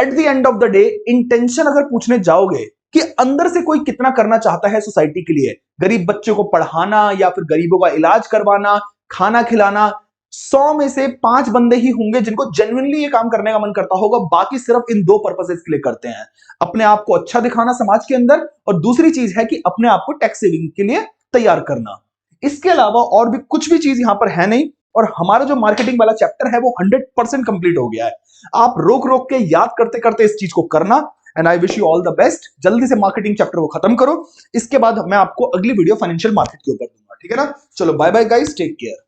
eight the end of the day intention अगर पूछने जाओगे कि अंदर से कोई कितना करना चाहता है सोसाइटी के लिए, गरीब बच्चों को पढ़ाना या फिर गरीबों का इलाज करवाना, खाना खिलाना, 100 में से 5 बंदे ही होंगे जिनको जेन्युइनली ये काम करने का मन करता होगा। बाकी सिर्फ इन दो पर्पसेस के लिए करते हैं, अपने आप को अच्छा दिखाना समाज के अंदर, और दूसरी चीज है कि अपने आप को टैक्स सेविंग के लिए तैयार करना। इसके अलावा और भी कुछ भी चीज यहां पर है नहीं। और हमारा जो मार्केटिंग वाला चैप्टर है वो 100% कंप्लीट हो गया है। आप रोक रोक के याद करते करते इस चीज को करना। And I wish you all the best. जल्दी से मार्केटिंग चैप्टर को खत्म करो। इसके बाद मैं आपको अगली वीडियो फाइनेंशियल मार्केट के ऊपर दूंगा। ठीक है ना। चलो bye bye guys, take care.